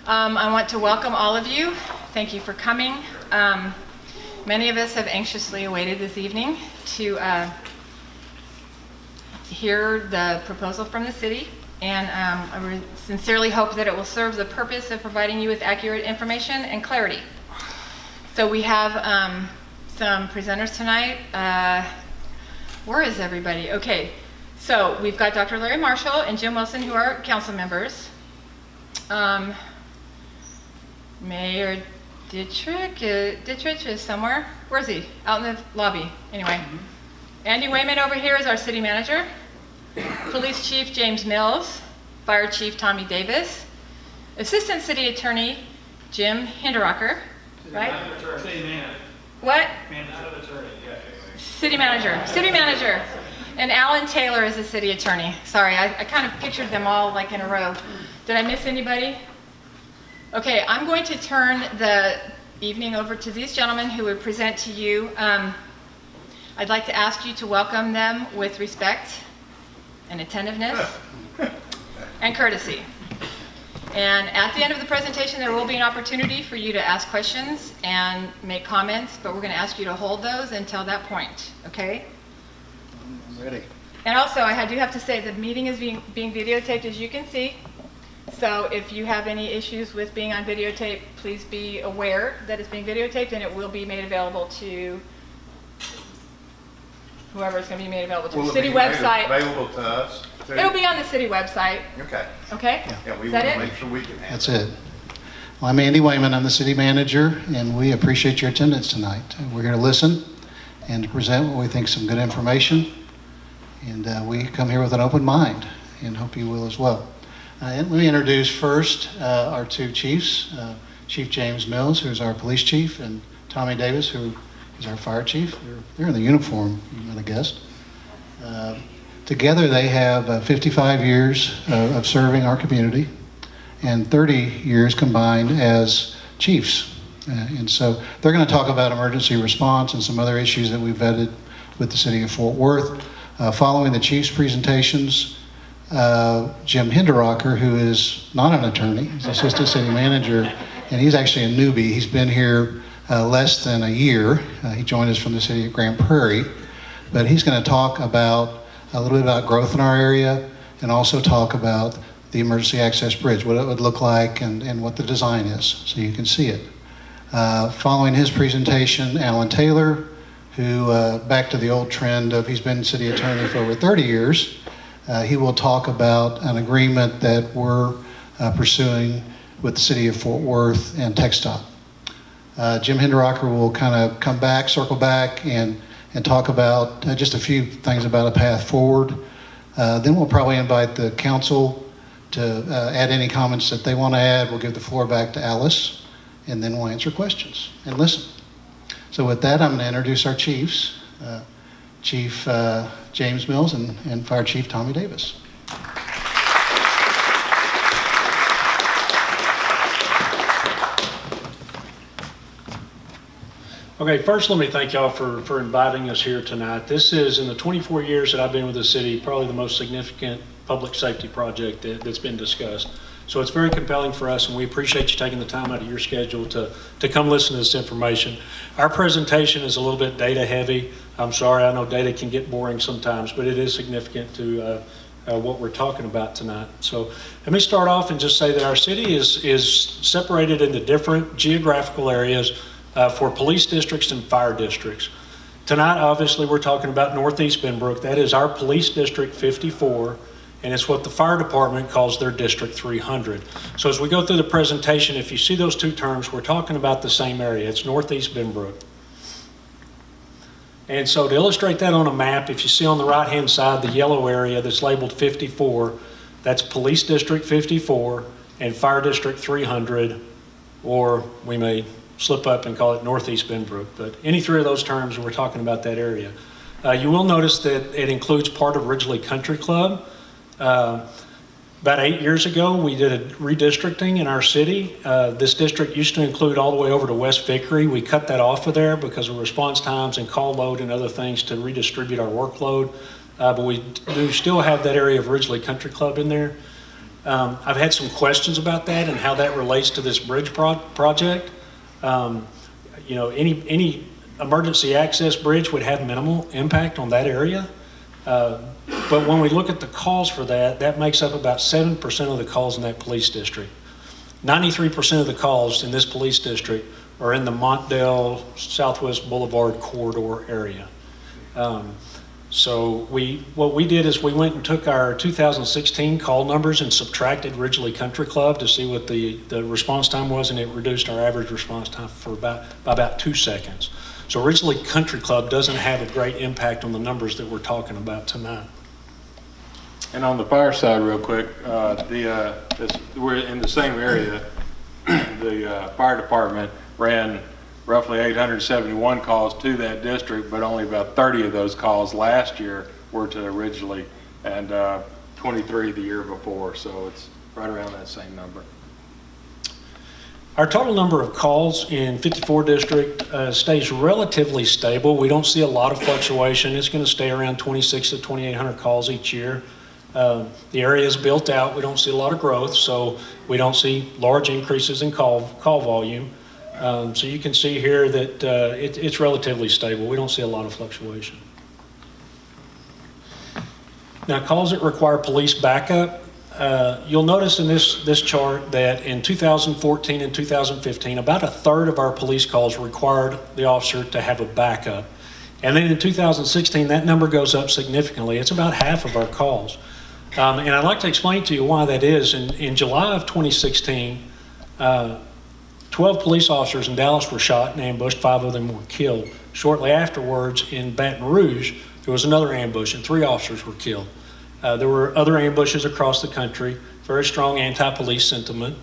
I want to welcome all of you. Thank you for coming. Many of us have anxiously awaited this evening to hear the proposal from the city, and I sincerely hope that it will serve the purpose of providing you with accurate information and clarity. So we have some presenters tonight. Where is everybody? Okay, so we've got Dr. Larry Marshall and Jim Wilson, who are council members. Mayor Dietrich is somewhere. Where is he? Out in the lobby. Anyway. Andy Wayman over here is our city manager. Police Chief James Mills. Fire Chief Tommy Davis. Assistant City Attorney Jim Hinderacher. Right? City manager. What? Attorney. Yeah. City manager. City manager. And Alan Taylor is the city attorney. Sorry, I kind of pictured them all like in a row. Did I miss anybody? Okay, I'm going to turn the evening over to these gentlemen who will present to you. I'd like to ask you to welcome them with respect and attentiveness and courtesy. And at the end of the presentation, there will be an opportunity for you to ask questions and make comments, but we're going to ask you to hold those until that point, okay? I'm ready. And also, I do have to say the meeting is being videotaped, as you can see. So if you have any issues with being on videotape, please be aware that it's being videotaped, and it will be made available to whoever it's going to be made available to. Will The it city be website. available to us? too? It'll be on the city website. Okay. Okay? Yeah, we Is want that to it? make sure we can have That's it. Well, I'm Andy Wayman. I'm the city manager, and we appreciate your attendance tonight. We're here to listen and to present what we think is some good information, and we come here with an open mind, and hope you will as well. And let me introduce first our two chiefs, Chief James Mills, who's our police chief, and Tommy Davis, who is our fire chief. They're in the uniform, you might have guessed. Together they have 55 years of serving our community and 30 years combined as chiefs. And so they're going to talk about emergency response and some other issues that we've vetted with the city of Fort Worth. Following the chief's presentations, Jim Hinderacher, who is not an attorney, he's assistant city manager, and he's actually a newbie. He's been here less than a year. He joined us from the city of Grand Prairie, but he's going to talk about a little bit about growth in our area and also talk about the emergency access bridge, what it would look like and what the design is, so you can see it. Following his presentation, Alan Taylor, who, back to the old trend of he's been city attorney for over 30 years, he will talk about an agreement that we're pursuing with the city of Fort Worth and TxDOT. Jim Hinderacher will kind of come back, circle back, and talk about just a few things about a path forward. Then we'll probably invite the council to add any comments that they want to add. We'll give the floor back to Alice, and then we'll answer questions and listen. So with that, I'm going to introduce our chiefs. Chief James Mills and Fire Chief Tommy Davis. Okay, first let me thank y'all for inviting us here tonight. This is, in the 24 years that I've been with the city, probably the most significant public safety project that's been discussed. So it's very compelling for us, and we appreciate you taking the time out of your schedule to come listen to this information. Our presentation is a little bit data heavy. I'm sorry, I know data can get boring sometimes, but it is significant to what we're talking about tonight. So let me start off and just say that our city is separated into different geographical areas for police districts and fire districts. Tonight, obviously, we're talking about Northeast Benbrook. That is our police district 54, and it's what the fire department calls their district 300. So as we go through the presentation, if you see those two terms, we're talking about the same area. It's Northeast Benbrook. And so to illustrate that on a map, if you see on the right-hand side, the yellow area that's labeled 54, that's police district 54 and fire district 300, or we may slip up and call it Northeast Benbrook, but any three of those terms, we're talking about that area. You will notice that it includes part of Ridgely Country Club. About 8 years ago, we did a redistricting in our city. This district used to include all the way over to West Vickery. We cut that off of there because of response times and call load and other things to redistribute our workload. But we do still have that area of Ridgely Country Club in there. I've had some questions about that and how that relates to this bridge project. Any emergency access bridge would have minimal impact on that area. But when we look at the calls for that, that makes up about 7% of the calls in that police district. 93% of the calls in this police district are in the Montdale Southwest Boulevard corridor area. So what we did is we went and took our 2016 call numbers and subtracted Ridgely Country Club to see what the response time was, and it reduced our average response time for by about 2 seconds. So Ridgely Country Club doesn't have a great impact on the numbers that we're talking about tonight. And on the fire side, real quick, we're in the same area. The fire department ran roughly 871 calls to that district, but only about 30 of those calls last year were to Ridgely, and 23 the year before. So it's right around that same number. Our total number of calls in 54 district stays relatively stable. We don't see a lot of fluctuation. It's going to stay around 26 to 2,800 calls each year. The area is built out. We don't see a lot of growth, so we don't see large increases in call volume. So you can see here that it's relatively stable. We don't see a lot of fluctuation. Now, calls that require police backup, you'll notice in this chart that in 2014 and 2015, about a third of our police calls required the officer to have a backup. And then in 2016, that number goes up significantly. It's about half of our calls. And I'd like to explain to you why that is. In July of 2016, 12 police officers in Dallas were shot and ambushed. 5 of them were killed. Shortly afterwards, in Baton Rouge, there was another ambush and 3 officers were killed. There were other ambushes across the country, very strong anti-police sentiment.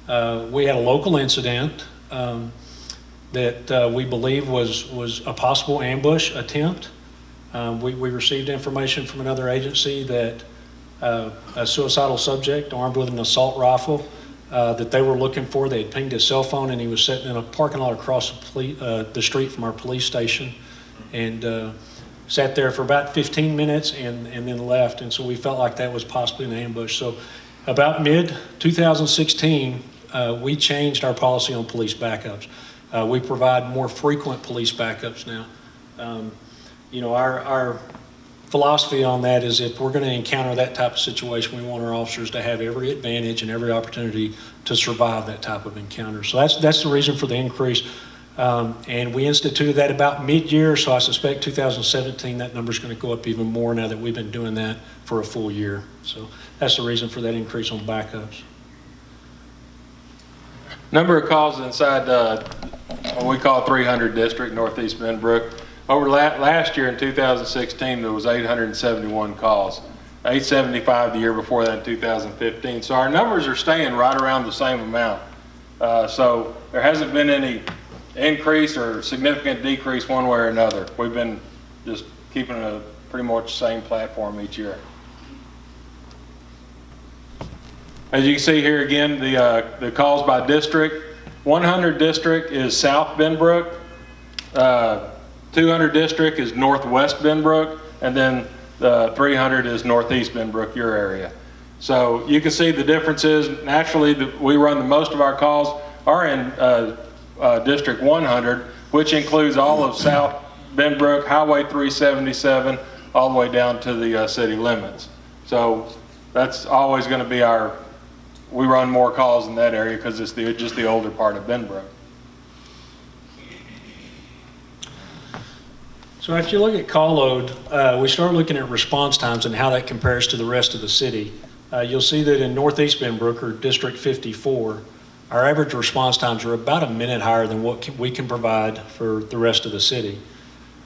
We had a local incident that we believe was a possible ambush attempt. We received information from another agency that a suicidal subject armed with an assault rifle that they were looking for. They had pinged his cell phone, and he was sitting in a parking lot across the street from our police station, and sat there for about 15 minutes and then left. And so we felt like that was possibly an ambush. So about mid-2016, we changed our policy on police backups. We provide more frequent police backups now. Our philosophy on that is if we're going to encounter that type of situation, we want our officers to have every advantage and every opportunity to survive that type of encounter. So that's the reason for the increase. And we instituted that about mid-year, so I suspect 2017 that number is going to go up even more now that we've been doing that for a full year. So that's the reason for that increase on backups. Number of calls inside what we call 300 district, Northeast Benbrook. Over last year in 2016, there was 871 calls. 875 the year before that in 2015. So our numbers are staying right around the same amount. So there hasn't been any increase or significant decrease one way or another. We've been just keeping a pretty much same platform each year. As you can see here again, the calls by district. 100 district is South Benbrook. 200 district is Northwest Benbrook, and then the 300 is Northeast Benbrook, your area. So you can see the differences. Naturally, we run the most of our calls are in District 100, which includes all of South Benbrook, Highway 377, all the way down to the city limits. So that's always going to be we run more calls in that area because it's just the older part of Benbrook. So if you look at call load, we start looking at response times and how that compares to the rest of the city. You'll see that in Northeast Benbrook, or District 54, our average response times are about a minute higher than what we can provide for the rest of the city.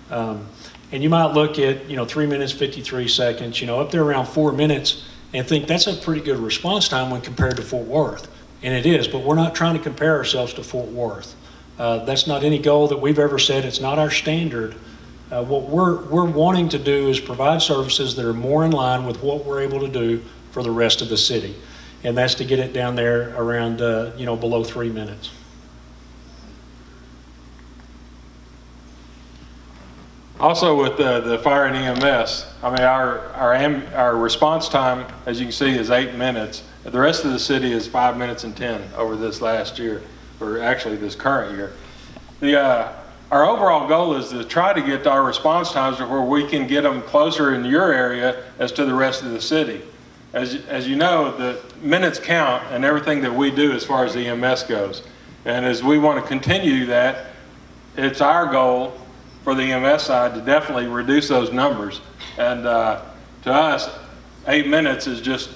And you might look at 3 minutes, 53 seconds, up there around 4 minutes, and think that's a pretty good response time when compared to Fort Worth. And it is, but we're not trying to compare ourselves to Fort Worth. That's not any goal that we've ever set. It's not our standard. What we're wanting to do is provide services that are more in line with what we're able to do for the rest of the city. And that's to get it down there around, below 3 minutes. Also with the fire and EMS, I mean, our response time, as you can see, is 8 minutes. The rest of the city is 5 minutes and 10 over this last year, or actually this current year. Our overall goal is to try to get our response times to where we can get them closer in your area as to the rest of the city. As you know, the minutes count and everything that we do as far as EMS goes. And as we want to continue that, it's our goal for the EMS side to definitely reduce those numbers. And to us, 8 minutes is just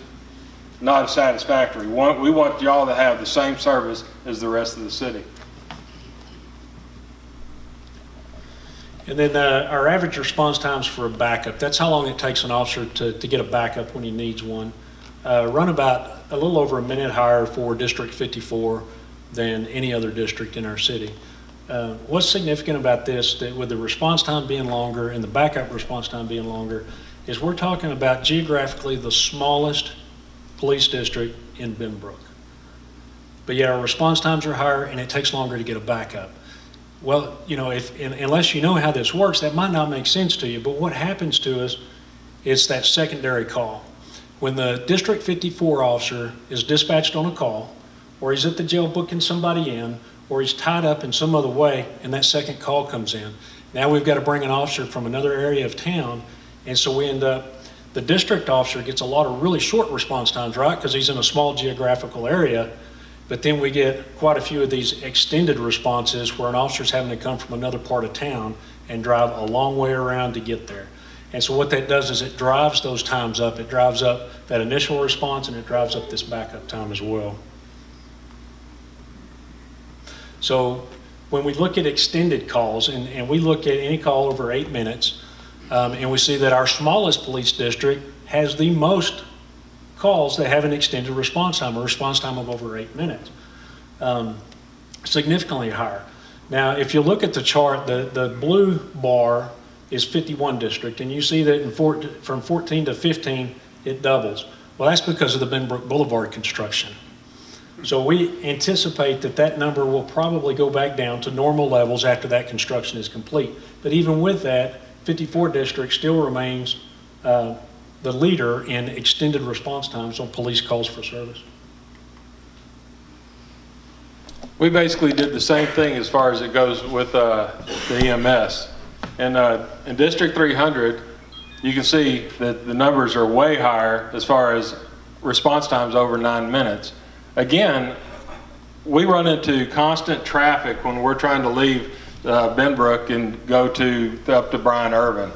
not satisfactory. We want y'all to have the same service as the rest of the city. And then our average response times for a backup, that's how long it takes an officer to get a backup when he needs one. Run about a little over a minute higher for District 54 than any other district in our city. What's significant about this, that with the response time being longer and the backup response time being longer, is we're talking about geographically the smallest police district in Benbrook. But yet our response times are higher and it takes longer to get a backup. Well, you know, unless you know how this works, that might not make sense to you. But what happens to us is that secondary call. When the District 54 officer is dispatched on a call, or he's at the jail booking somebody in, or he's tied up in some other way, and that second call comes in. Now we've got to bring an officer from another area of town, and so we end up, the district officer gets a lot of really short response times, right? Because he's in a small geographical area. But then we get quite a few of these extended responses where an officer's having to come from another part of town and drive a long way around to get there. And so what that does is it drives those times up. It drives up that initial response and it drives up this backup time as well. So when we look at extended calls and we look at any call over 8 minutes, and we see that our smallest police district has the most calls that have an extended response time, a response time of over 8 minutes, significantly higher. Now, if you look at the chart, the blue bar is 51 district, and you see that from 14 to 15, it doubles. Well, that's because of the Benbrook Boulevard construction. So we anticipate that number will probably go back down to normal levels after that construction is complete. But even with that, 54 district still remains the leader in extended response times on police calls for service. We basically did the same thing as far as it goes with the EMS. In District 300, you can see that the numbers are way higher as far as response times over 9 minutes. Again, we run into constant traffic when we're trying to leave Benbrook and go up to Bryan Irvin.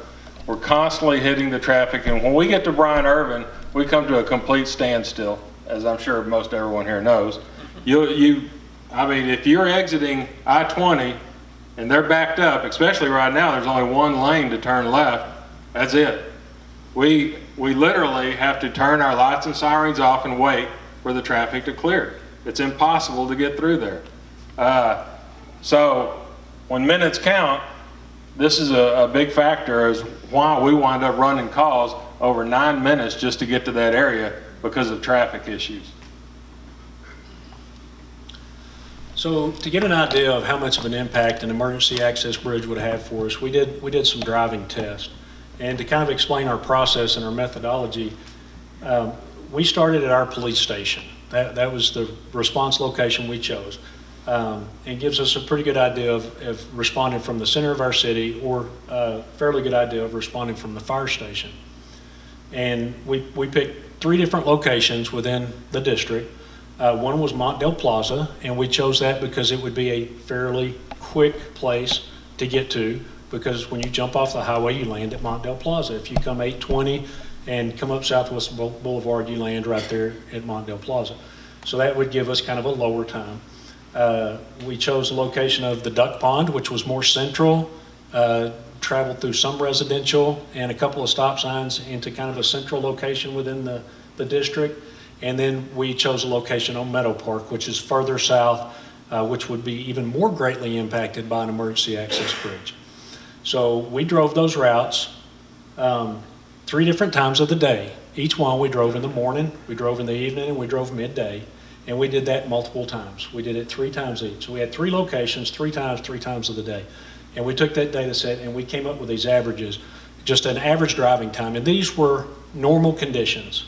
We're constantly hitting the traffic, and when we get to Bryan Irvin, we come to a complete standstill, as I'm sure most everyone here knows. I mean, if you're exiting I-20 and they're backed up, especially right now, there's only one lane to turn left, that's it. We literally have to turn our lights and sirens off and wait for the traffic to clear. It's impossible to get through there. So when minutes count, this is a big factor as why we wind up running calls over 9 minutes just to get to that area because of traffic issues. So to get an idea of how much of an impact an emergency access bridge would have for us, we did some driving tests. And to kind of explain our process and our methodology, we started at our police station. That was the response location we chose. And gives us a pretty good idea of responding from the center of our city, or a fairly good idea of responding from the fire station. And we picked 3 different locations within the district. One was Mont Plaza, and we chose that because it would be a fairly quick place to get to, because when you jump off the highway, you land at Mont Plaza. If you come 820 and come up Southwest Boulevard, you land right there at Mont Plaza. So that would give us kind of a lower time. We chose the location of the Duck Pond, which was more central, traveled through some residential and a couple of stop signs into kind of a central location within the district. And then we chose a location on Meadow Park, which is further south, which would be even more greatly impacted by an emergency access bridge. So we drove those routes 3 different times of the day. Each one we drove in the morning, we drove in the evening, and we drove midday. And we did that multiple times. We did it 3 times each. So we had 3 locations, 3 times of the day. And we took that data set and we came up with these averages, just an average driving time. And these were normal conditions.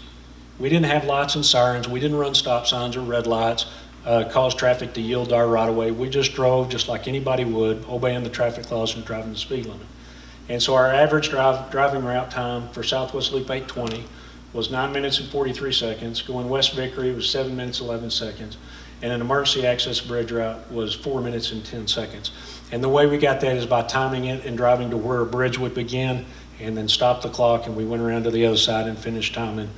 We didn't have lights and sirens. We didn't run stop signs or red lights, cause traffic to yield to our right of way. We just drove just like anybody would, obeying the traffic laws and driving the speed limit. And so our average driving route time for Southwest Loop 820 was 9 minutes and 43 seconds. Going West Vickery was 7 minutes, 11 seconds. And an emergency access bridge route was 4 minutes and 10 seconds. And the way we got that is by timing it and driving to where a bridge would begin and then stop the clock, and we went around to the other side and finished timing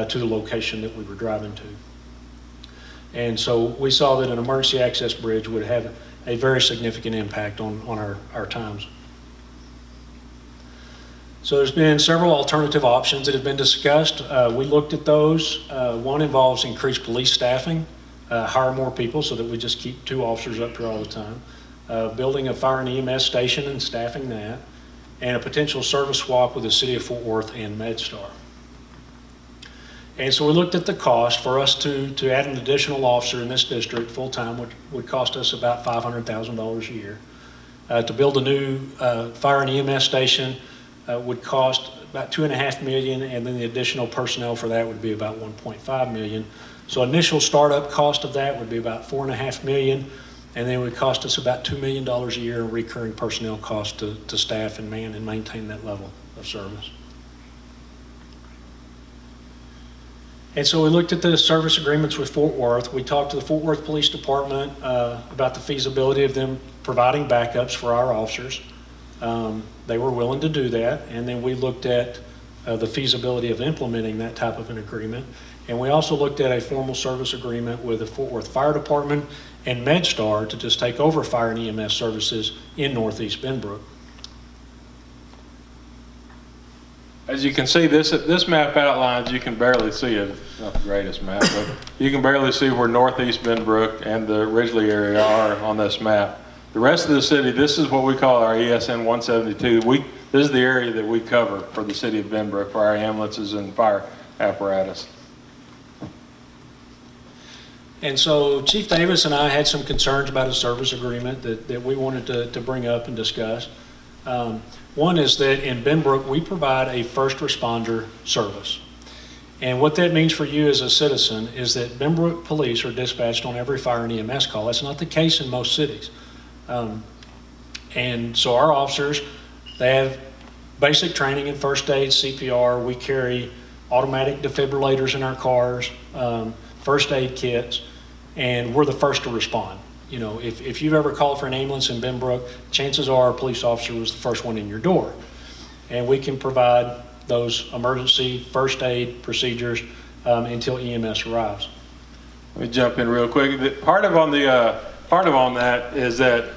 to the location that we were driving to. And so we saw that an emergency access bridge would have a very significant impact on our times. So there's been several alternative options that have been discussed. We looked at those. One involves increased police staffing, hire more people so that we just keep 2 officers up here all the time, building a fire and EMS station and staffing that, and a potential service swap with the city of Fort Worth and MedStar. And so we looked at the cost. For us to add an additional officer in this district full-time would cost us about $500,000 a year. To build a new fire and EMS station would cost about $2.5 million, and then the additional personnel for that would be about $1.5 million. So initial startup cost of that would be about $4.5 million, and then it would cost us about $2 million a year in recurring personnel costs to staff and man and maintain that level of service. And so we looked at the service agreements with Fort Worth. We talked to the Fort Worth Police Department about the feasibility of them providing backups for our officers. They were willing to do that. And then we looked at the feasibility of implementing that type of an agreement. And we also looked at a formal service agreement with the Fort Worth Fire Department and MedStar to just take over fire and EMS services in Northeast Benbrook. As you can see, this map outlines, you can barely see it, not the greatest map, but you can barely see where Northeast Benbrook and the Ridgely area are on this map. The rest of the city, this is what we call our ESN 172. This is the area that we cover for the city of Benbrook for our ambulances and fire apparatus. And so Chief Davis and I had some concerns about a service agreement that we wanted to bring up and discuss. One is that in Benbrook, we provide a first responder service. And what that means for you as a citizen is that Benbrook police are dispatched on every fire and EMS call. That's not the case in most cities. And so our officers, they have basic training in first aid, CPR. We carry automatic defibrillators in our cars, first aid kits, and we're the first to respond. You know, if you've ever called for an ambulance in Benbrook, chances are a police officer was the first one in your door. And we can provide those emergency first aid procedures until EMS arrives. Let me jump in real quick. Part of on that is that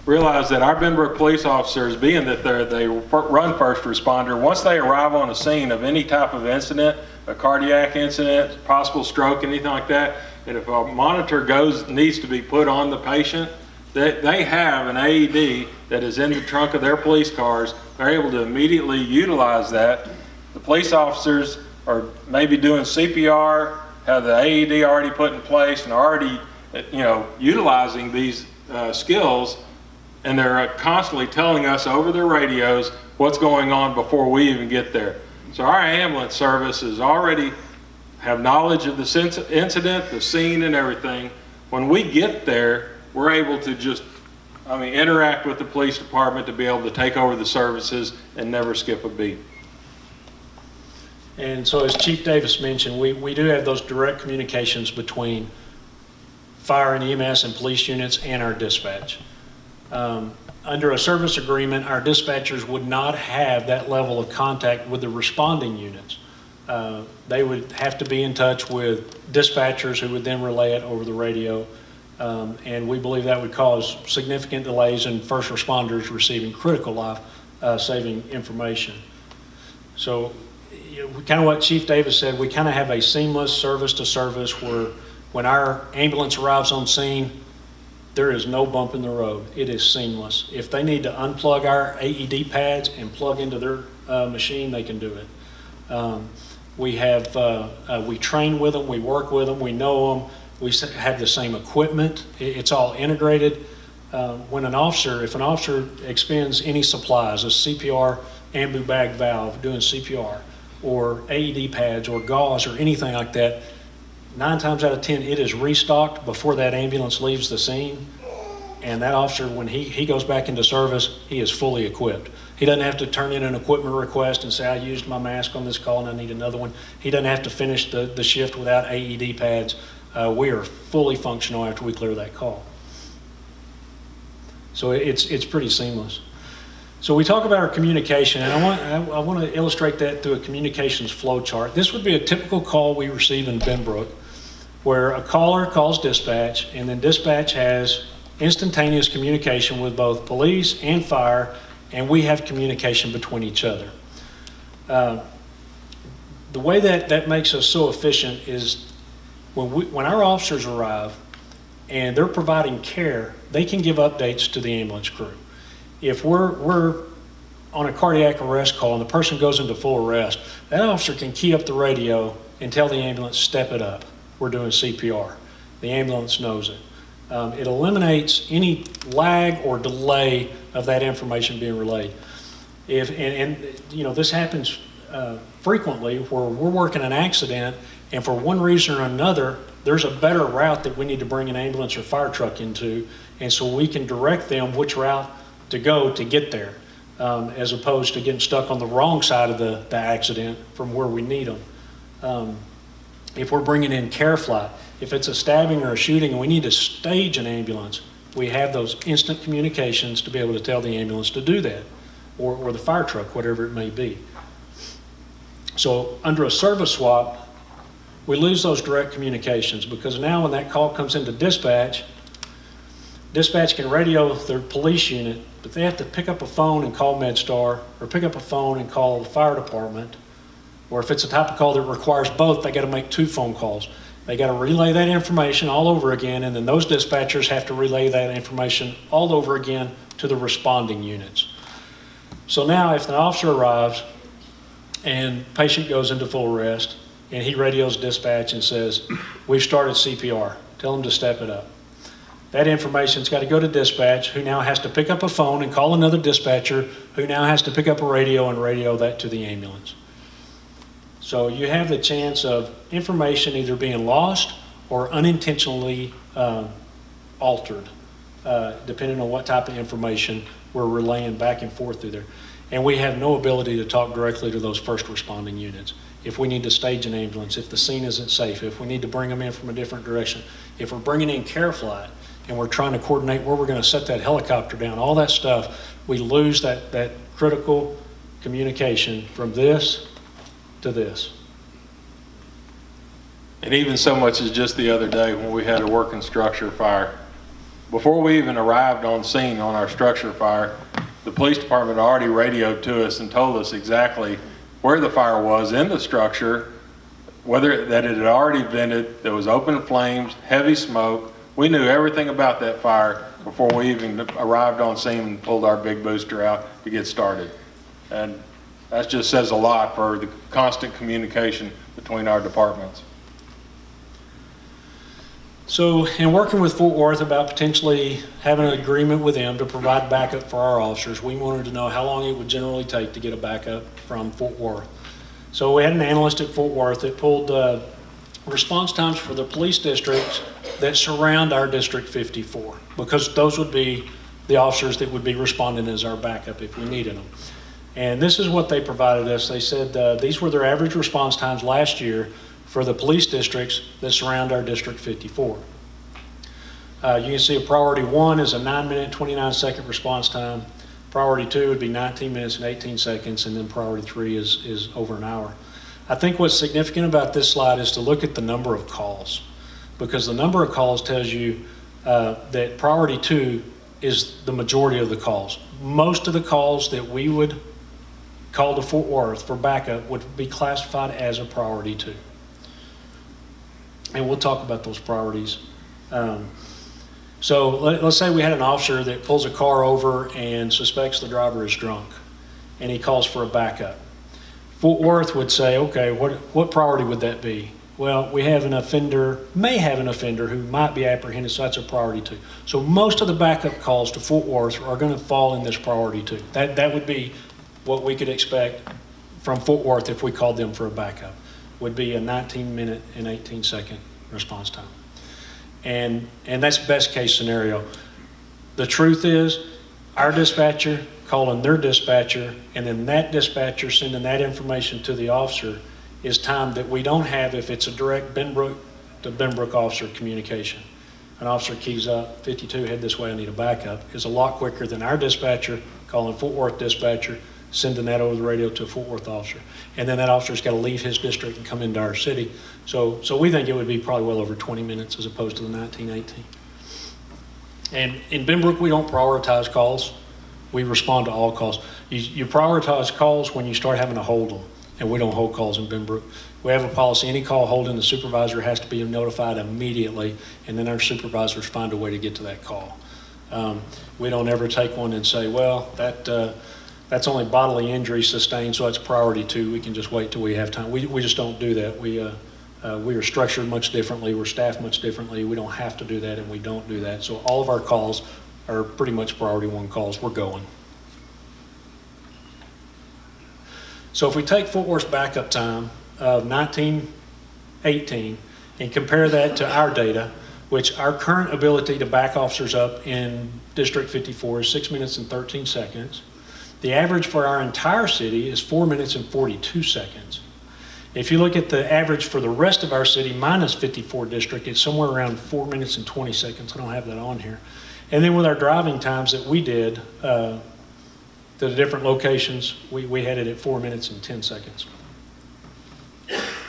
realize that our Benbrook police officers, being that they run first responder, once they arrive on a scene of any type of incident, a cardiac incident, possible stroke, anything like that, and if a monitor needs to be put on the patient, they have an AED that is in the trunk of their police cars. They're able to immediately utilize that. The police officers are maybe doing CPR, have the AED already put in place and already, utilizing these skills, and they're constantly telling us over their radios what's going on before we even get there. So our ambulance services already have knowledge of the incident, the scene, and everything. When we get there, we're able to interact with the police department to be able to take over the services and never skip a beat. And so as Chief Davis mentioned, we do have those direct communications between fire and EMS and police units and our dispatch. Under a service agreement, our dispatchers would not have that level of contact with the responding units. They would have to be in touch with dispatchers who would then relay it over the radio. And we believe that would cause significant delays in first responders receiving critical life-saving information. So kind of what Chief Davis said, we kind of have a seamless service to service where when our ambulance arrives on scene, there is no bump in the road. It is seamless. If they need to unplug our AED pads and plug into their machine, they can do it. We train with them, we work with them, we know them, we have the same equipment. It's all integrated. When if an officer expends any supplies, a CPR ambu bag valve doing CPR, or AED pads or gauze or anything like that, 9 times out of 10, it is restocked before that ambulance leaves the scene. And that officer, when he goes back into service, he is fully equipped. He doesn't have to turn in an equipment request and say, I used my mask on this call and I need another one. He doesn't have to finish the shift without AED pads. We are fully functional after we clear that call. So it's pretty seamless. So we talk about our communication, and I want to illustrate that through a communications flow chart. This would be a typical call we receive in Benbrook, where a caller calls dispatch, and then dispatch has instantaneous communication with both police and fire, and we have communication between each other. The way that makes us so efficient is when our officers arrive and they're providing care, they can give updates to the ambulance crew. If we're on a cardiac arrest call and the person goes into full arrest, that officer can key up the radio and tell the ambulance, step it up, we're doing CPR. The ambulance knows it. It eliminates any lag or delay of that information being relayed. This happens frequently where we're working an accident, and for one reason or another, there's a better route that we need to bring an ambulance or fire truck into, and so we can direct them which route to go to get there, as opposed to getting stuck on the wrong side of the accident from where we need them. If we're bringing in care flight, if it's a stabbing or a shooting and we need to stage an ambulance, we have those instant communications to be able to tell the ambulance to do that, or the fire truck, whatever it may be. So under a service swap, we lose those direct communications, because now when that call comes into dispatch can radio their police unit, but they have to pick up a phone and call MedStar, or pick up a phone and call the fire department, or if it's a type of call that requires both, they got to make 2 phone calls. They got to relay that information all over again, and then those dispatchers have to relay that information all over again to the responding units. So now if the officer arrives and patient goes into full arrest, and he radios dispatch and says, we've started CPR, tell them to step it up. That information's got to go to dispatch, who now has to pick up a phone and call another dispatcher, who now has to pick up a radio and radio that to the ambulance. So you have the chance of information either being lost or unintentionally altered, depending on what type of information we're relaying back and forth through there. And we have no ability to talk directly to those first responding units. If we need to stage an ambulance, if the scene isn't safe, if we need to bring them in from a different direction, if we're bringing in care flight and we're trying to coordinate where we're going to set that helicopter down, all that stuff, we lose that critical communication from this to this. And even so much as just the other day when we had a working structure fire, before we even arrived on scene on our structure fire, the police department already radioed to us and told us exactly where the fire was in the structure, whether that it had already vented, there was open flames, heavy smoke. We knew everything about that fire before we even arrived on scene and pulled our big booster out to get started. And that just says a lot for the constant communication between our departments. So in working with Fort Worth about potentially having an agreement with them to provide backup for our officers, we wanted to know how long it would generally take to get a backup from Fort Worth. So we had an analyst at Fort Worth that pulled response times for the police districts that surround our District 54, because those would be the officers that would be responding as our backup if we needed them. And this is what they provided us. They said these were their average response times last year for the police districts that surround our District 54. You can see a priority 1 is a 9-minute, 29-second response time. Priority 2 would be 19 minutes and 18 seconds, and then priority 3 is over an hour. I think what's significant about this slide is to look at the number of calls, because the number of calls tells you that priority 2 is the majority of the calls. Most of the calls that we would call to Fort Worth for backup would be classified as a priority 2. And we'll talk about those priorities. So let's say we had an officer that pulls a car over and suspects the driver is drunk, and he calls for a backup. Fort Worth would say, okay, what priority would that be? Well, we have an offender, may have an offender who might be apprehended, so that's a priority 2. So most of the backup calls to Fort Worth are going to fall in this priority 2. That would be what we could expect from Fort Worth if we called them for a backup, would be a 19-minute and 18-second response time. And that's best case scenario. The truth is, our dispatcher calling their dispatcher, and then that dispatcher sending that information to the officer is time that we don't have if it's a direct Benbrook to Benbrook officer communication. An officer keys up, 52, head this way, I need a backup, is a lot quicker than our dispatcher calling Fort Worth dispatcher, sending that over the radio to a Fort Worth officer. And then that officer's got to leave his district and come into our city. So we think it would be probably well over 20 minutes as opposed to the 1918. And in Benbrook, we don't prioritize calls. We respond to all calls. You prioritize calls when you start having to hold them, and we don't hold calls in Benbrook. We have a policy, any call holding, the supervisor has to be notified immediately, and then our supervisors find a way to get to that call. We don't ever take one and say, well, that's only bodily injury sustained, so it's priority 2. We can just wait till we have time. We just don't do that. We are structured much differently. We're staffed much differently. We don't have to do that, and we don't do that. So all of our calls are pretty much priority 1 calls. We're going. So if we take Fort Worth's backup time of 1918 and compare that to our data, which our current ability to back officers up in District 54 is 6 minutes and 13 seconds. The average for our entire city is 4 minutes and 42 seconds. If you look at the average for the rest of our city minus 54 district, it's somewhere around 4 minutes and 20 seconds. I don't have that on here. And then with our driving times that we did to the different locations, we had it at 4 minutes and 10 seconds.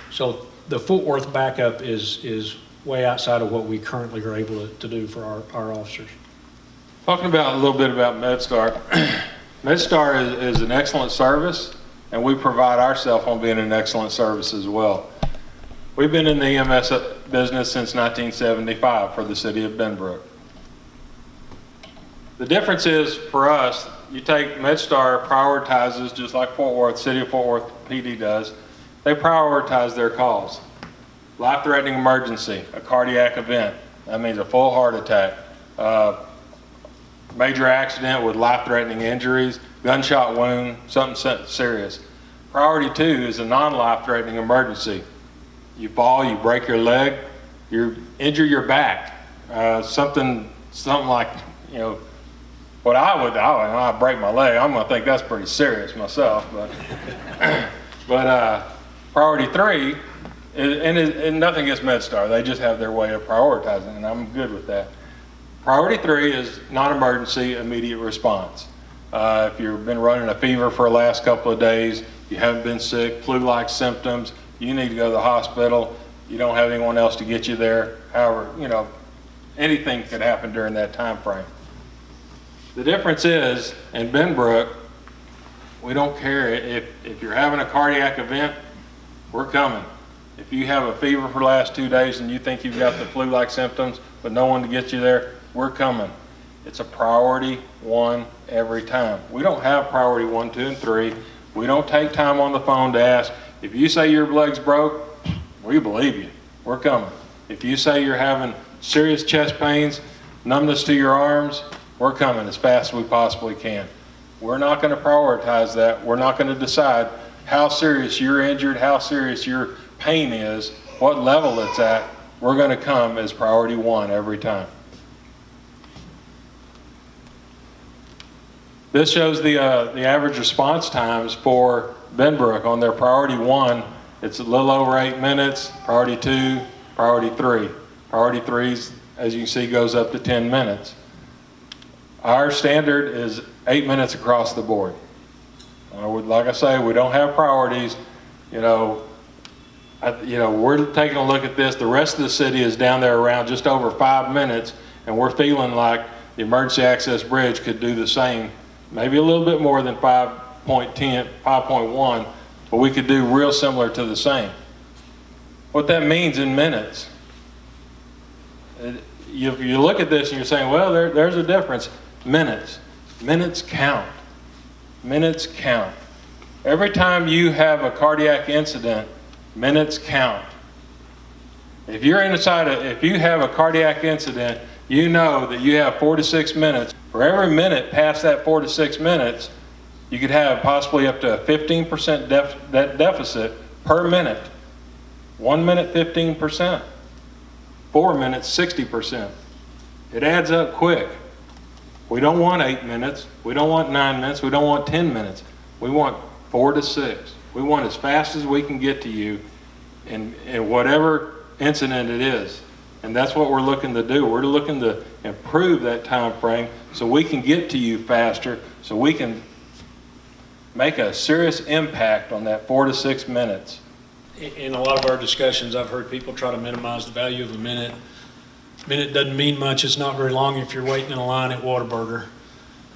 So the Fort Worth backup is way outside of what we currently are able to do for our officers. Talking about a little bit about MedStar. MedStar is an excellent service, and we pride ourselves on being an excellent service as well. We've been in the EMS business since 1975 for the city of Benbrook. The difference is, for us, you take MedStar prioritizes, just like Fort Worth, City of Fort Worth PD does, they prioritize their calls. Life-threatening emergency, a cardiac event, that means a full heart attack, major accident with life-threatening injuries, gunshot wound, something serious. Priority 2 is a non-life-threatening emergency. You fall, you break your leg, you injure your back, something like, what I break my leg, I'm gonna think that's pretty serious myself, but priority 3, and nothing against MedStar, they just have their way of prioritizing, and I'm good with that. Priority 3 is non-emergency immediate response. If you've been running a fever for the last couple of days, you haven't been sick, flu-like symptoms, you need to go to the hospital, you don't have anyone else to get you there, however, anything could happen during that time frame. The difference is, in Benbrook, we don't care if you're having a cardiac event, we're coming. If you have a fever for the last 2 days and you think you've got the flu-like symptoms, but no one to get you there, we're coming. It's a priority 1 every time. We don't have priority 1, 2, and 3. We don't take time on the phone to ask. If you say your leg's broke, we believe you. We're coming. If you say you're having serious chest pains, numbness to your arms, we're coming as fast as we possibly can. We're not going to prioritize that. We're not going to decide how serious you're injured, how serious your pain is, what level it's at. We're going to come as priority 1 every time. This shows the average response times for Benbrook on their priority 1. It's a little over 8 minutes, priority 2, priority 3. Priority 3, as you can see, goes up to 10 minutes. Our standard is 8 minutes across the board. Like I say, we don't have priorities. We're taking a look at this. The rest of the city is down there around just over 5 minutes, and we're feeling like the emergency access bridge could do the same, maybe a little bit more than 5.1, but we could do real similar to the same. What that means in minutes, you look at this and you're saying, well, there's a difference. Minutes count. Minutes count. Every time you have a cardiac incident, minutes count. If you're if you have a cardiac incident, you know that you have 4 to 6 minutes. For every minute past that 4 to 6 minutes, you could have possibly up to a 15% deficit per minute. 1 minute, 15%. 4 minutes, 60%. It adds up quick. We don't want 8 minutes. We don't want 9 minutes. We don't want 10 minutes. We want 4 to 6. We want as fast as we can get to you in whatever incident it is. And that's what we're looking to do. We're looking to improve that time frame so we can get to you faster, so we can make a serious impact on that 4 to 6 minutes. In a lot of our discussions, I've heard people try to minimize the value of a minute. A minute doesn't mean much. It's not very long if you're waiting in a line at Whataburger.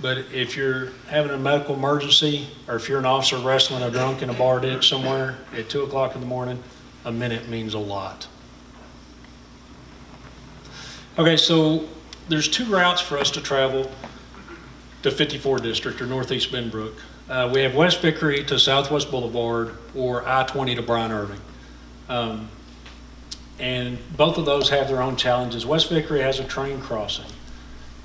But if you're having a medical emergency, or if you're an officer wrestling a drunk in a bar ditch somewhere at 2 o'clock in the morning, a minute means a lot. Okay, so there's 2 routes for us to travel to 54 District or Northeast Benbrook. We have West Vickery to Southwest Boulevard or I-20 to Bryan Irving. And both of those have their own challenges. West Vickery has a train crossing.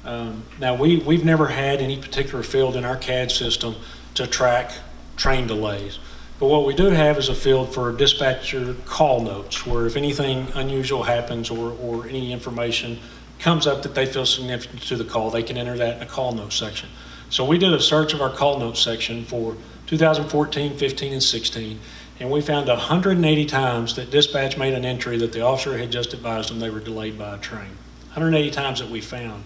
Now, we've never had any particular field in our CAD system to track train delays. But what we do have is a field for dispatcher call notes, where if anything unusual happens or any information comes up that they feel significant to the call, they can enter that in a call note section. So we did a search of our call note section for 2014, 15, and 16, and we found 180 times that dispatch made an entry that the officer had just advised them they were delayed by a train. 180 times that we found.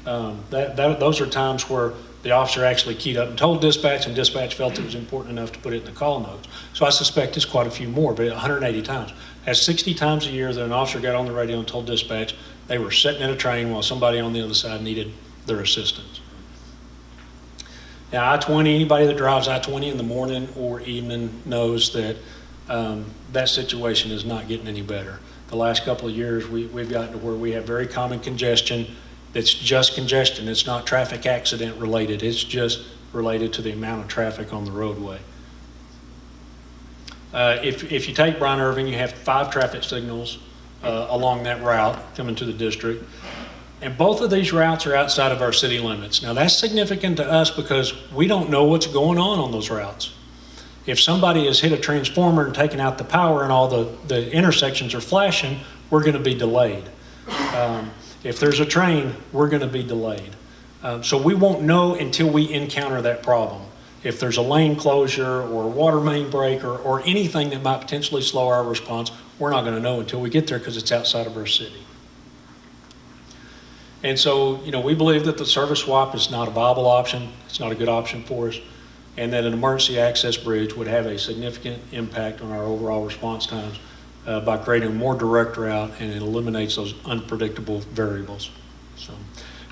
Those are times where the officer actually keyed up and told dispatch, and dispatch felt it was important enough to put it in the call notes. So I suspect it's quite a few more, but 180 times. That's 60 times a year that an officer got on the radio and told dispatch they were sitting in a train while somebody on the other side needed their assistance. Now, I-20, anybody that drives I-20 in the morning or evening knows that that situation is not getting any better. The last couple of years, we've gotten to where we have very common congestion. It's just congestion. It's not traffic accident related. It's just related to the amount of traffic on the roadway. If you take Bryan Irving, you have 5 traffic signals along that route coming to the district. And both of these routes are outside of our city limits. Now, that's significant to us because we don't know what's going on those routes. If somebody has hit a transformer and taken out the power and all the intersections are flashing, we're going to be delayed. If there's a train, we're going to be delayed. So we won't know until we encounter that problem. If there's a lane closure or a water main break or anything that might potentially slow our response, we're not going to know until we get there because it's outside of our city. And so, we believe that the service swap is not a viable option. It's not a good option for us. And that an emergency access bridge would have a significant impact on our overall response times by creating a more direct route, and it eliminates those unpredictable variables. So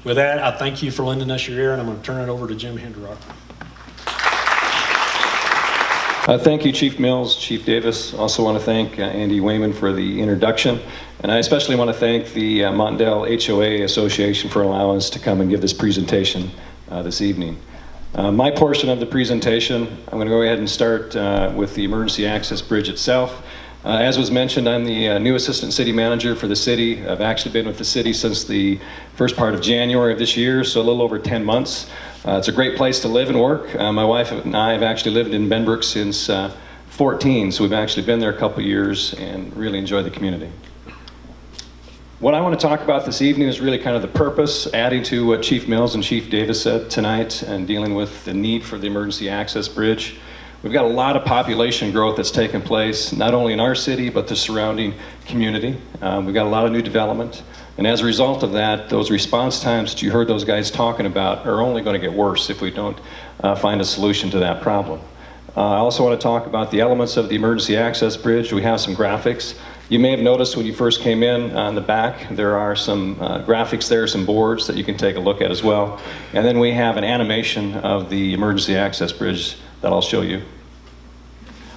with that, I thank you for lending us your ear, and I'm going to turn it over to Jim Hinderock. Thank you, Chief Mills, Chief Davis. Also want to thank Andy Wayman for the introduction. And I especially want to thank the Montdale HOA Association for allowing us to come and give this presentation this evening. My portion of the presentation, I'm going to go ahead and start with the emergency access bridge itself. As was mentioned, I'm the new assistant city manager for the city. I've actually been with the city since the first part of January of this year, so a little over 10 months. It's a great place to live and work. My wife and I have actually lived in Benbrook since 14, so we've actually been there a couple years and really enjoy the community. What I want to talk about this evening is really kind of the purpose, adding to what Chief Mills and Chief Davis said tonight, and dealing with the need for the emergency access bridge. We've got a lot of population growth that's taken place, not only in our city, but the surrounding community. We've got a lot of new development. And as a result of that, those response times that you heard those guys talking about are only going to get worse if we don't find a solution to that problem. I also want to talk about the elements of the emergency access bridge. We have some graphics. You may have noticed when you first came in on the back, there are some graphics there, some boards that you can take a look at as well. And then we have an animation of the emergency access bridge that I'll show you.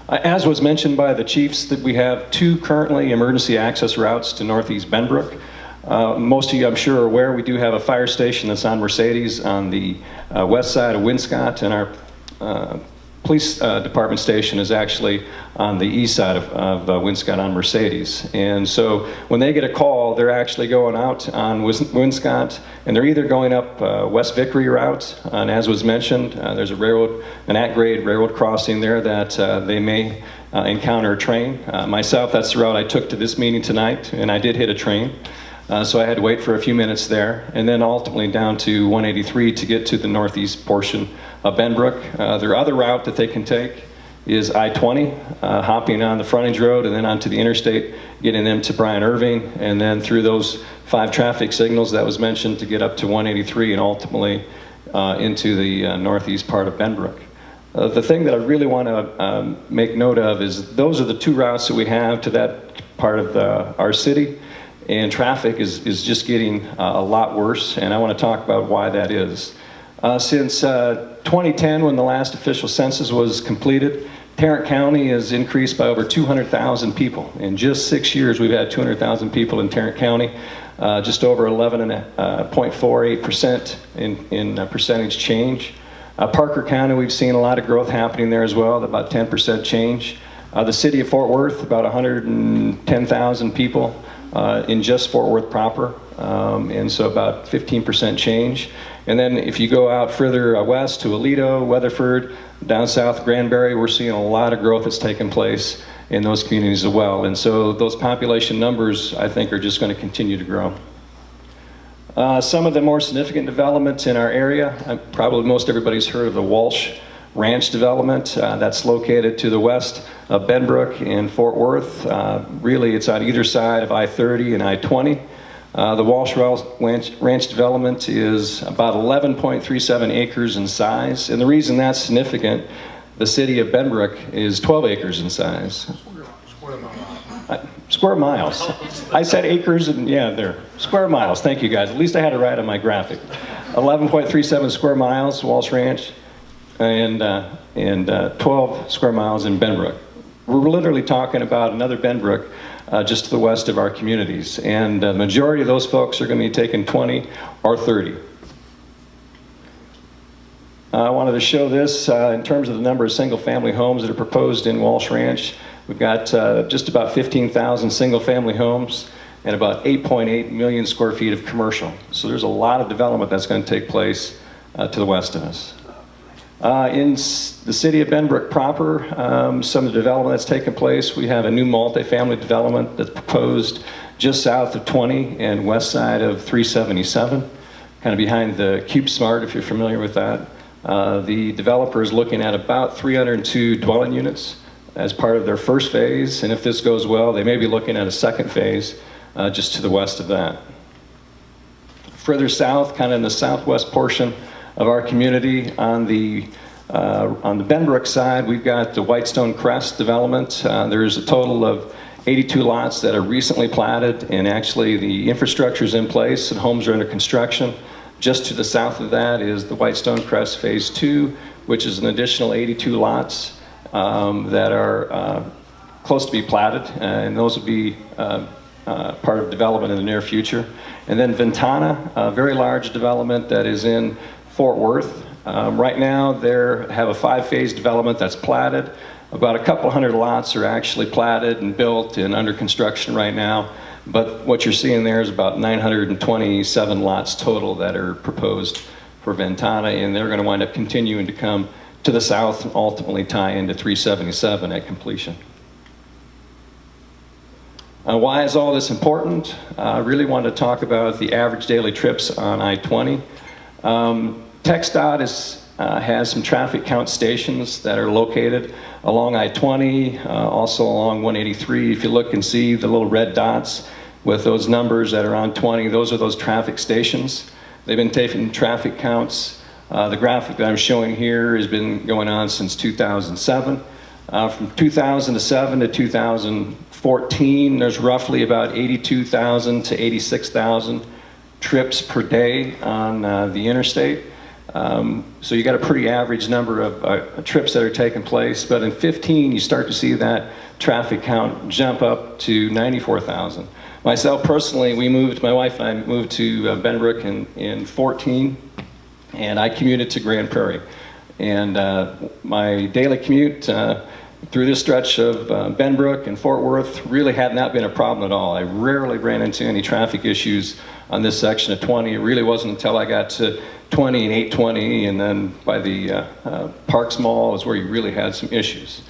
As was mentioned by the chiefs, that we have 2 currently emergency access routes to Northeast Benbrook. Most of you, I'm sure, are aware we do have a fire station that's on Mercedes on the west side of Winscott, and our police department station is actually on the east side of Winscott on Mercedes. And so when they get a call, they're actually going out on Winscott, and they're either going up West Vickery route, and as was mentioned, there's an at-grade railroad crossing there that they may encounter a train. Myself, that's the route I took to this meeting tonight, and I did hit a train. So I had to wait for a few minutes there, and then ultimately down to 183 to get to the northeast portion of Benbrook. Their other route that they can take is I-20, hopping on the frontage road and then onto the interstate, getting them to Bryan Irving, and then through those 5 traffic signals that was mentioned to get up to 183 and ultimately into the northeast part of Benbrook. The thing that I really want to make note of is those are the 2 routes that we have to that part of our city. And traffic is just getting a lot worse, and I want to talk about why that is. Since 2010, when the last official census was completed, Tarrant County has increased by over 200,000 people. In just 6 years, we've had 200,000 people in Tarrant County, just over 11.48% in percentage change. Parker County, we've seen a lot of growth happening there as well, about 10% change. The city of Fort Worth, about 110,000 people. In just Fort Worth proper, and so about 15% change. And then if you go out further west to Aledo, Weatherford, down south Granbury, we're seeing a lot of growth that's taken place in those communities as well. And so those population numbers, I think, are just going to continue to grow. Some of the more significant developments in our area, probably most everybody's heard of the Walsh Ranch development. That's located to the west of Benbrook and Fort Worth. Really, it's on either side of I-30 and I-20. The Walsh Ranch development is about 11.37 acres in size. And the reason that's significant, the city of Benbrook is 12 acres in size. Square miles. I said acres, and yeah, there. Square miles. Thank you, guys. At least I had it right on my graphic. 11.37 square miles, Walsh Ranch, and 12 square miles in Benbrook. We're literally talking about another Benbrook just to the west of our communities, and the majority of those folks are going to be taking 20 or 30. I wanted to show this in terms of the number of single-family homes that are proposed in Walsh Ranch. We've got just about 15,000 single-family homes and about 8.8 million square feet of commercial. So there's a lot of development that's going to take place to the west of us. In the city of Benbrook proper, some of the development that's taken place, we have a new multifamily development that's proposed just south of 20 and west side of 377, kind of behind the CubeSmart, if you're familiar with that. The developer is looking at about 302 dwelling units as part of their first phase, and if this goes well, they may be looking at a second phase just to the west of that. Further south, kind of in the southwest portion of our community, on the Benbrook side, we've got the Whitestone Crest development. There's a total of 82 lots that are recently platted, and actually the infrastructure is in place and homes are under construction. Just to the south of that is the Whitestone Crest Phase 2, which is an additional 82 lots that are close to be platted, and those will be part of development in the near future. And then Ventana, a very large development that is in Fort Worth. Right now, they have a 5-phase development that's platted. About a couple hundred lots are actually platted and built and under construction right now. But what you're seeing there is about 927 lots total that are proposed for Ventana, and they're going to wind up continuing to come to the south and ultimately tie into 377 at completion. Why is all this important? I really want to talk about the average daily trips on I-20. TxDOT has some traffic count stations that are located along I-20, also along 183. If you look and see the little red dots with those numbers that are on 20, those are those traffic stations. They've been taking traffic counts. The graphic that I'm showing here has been going on since 2007. From 2007 to 2014, there's roughly about 82,000 to 86,000 trips per day on the interstate. So you got a pretty average number of trips that are taking place, but in 15 you start to see that traffic count jump up to 94,000. Myself personally, my wife and I moved to Benbrook in 14, and I commuted to Grand Prairie. And my daily commute through this stretch of Benbrook and Fort Worth really had not been a problem at all. I rarely ran into any traffic issues on this section of 20. It really wasn't until I got to 20 and 820, and then by the Parks Mall is where you really had some issues.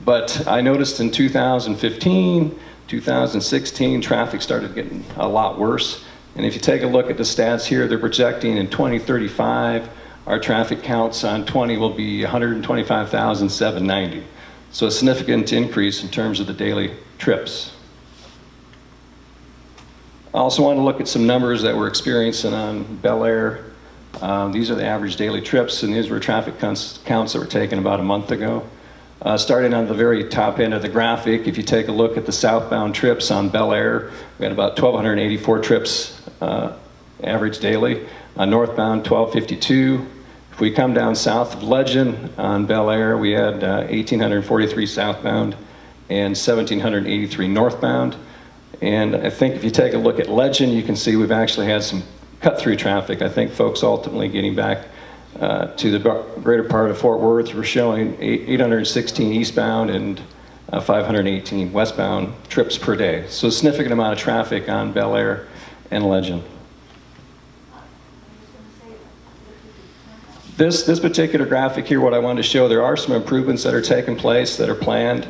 But I noticed in 2015, 2016, traffic started getting a lot worse. And if you take a look at the stats here, they're projecting in 2035, our traffic counts on 20 will be 125,790. So a significant increase in terms of the daily trips. I also want to look at some numbers that we're experiencing on Bel Air. These are the average daily trips, and these were traffic counts that were taken about a month ago. Starting on the very top end of the graphic, if you take a look at the southbound trips on Bel Air, we had about 1,284 trips average daily. Northbound, 1,252. If we come down south of Legend on Bel Air, we had 1,843 southbound and 1,783 northbound. And I think if you take a look at Legend, you can see we've actually had some cut-through traffic. I think folks ultimately getting back to the greater part of Fort Worth, we're showing 816 eastbound and 518 westbound trips per day. So a significant amount of traffic on Bel Air and Legend. This particular graphic here, what I wanted to show, there are some improvements that are taking place that are planned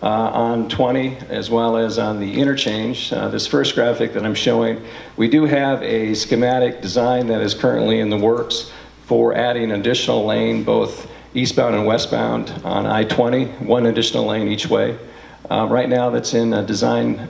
on 20 as well as on the interchange. This first graphic that I'm showing, we do have a schematic design that is currently in the works for adding an additional lane both eastbound and westbound on I-20, one additional lane each way. Right now that's in a design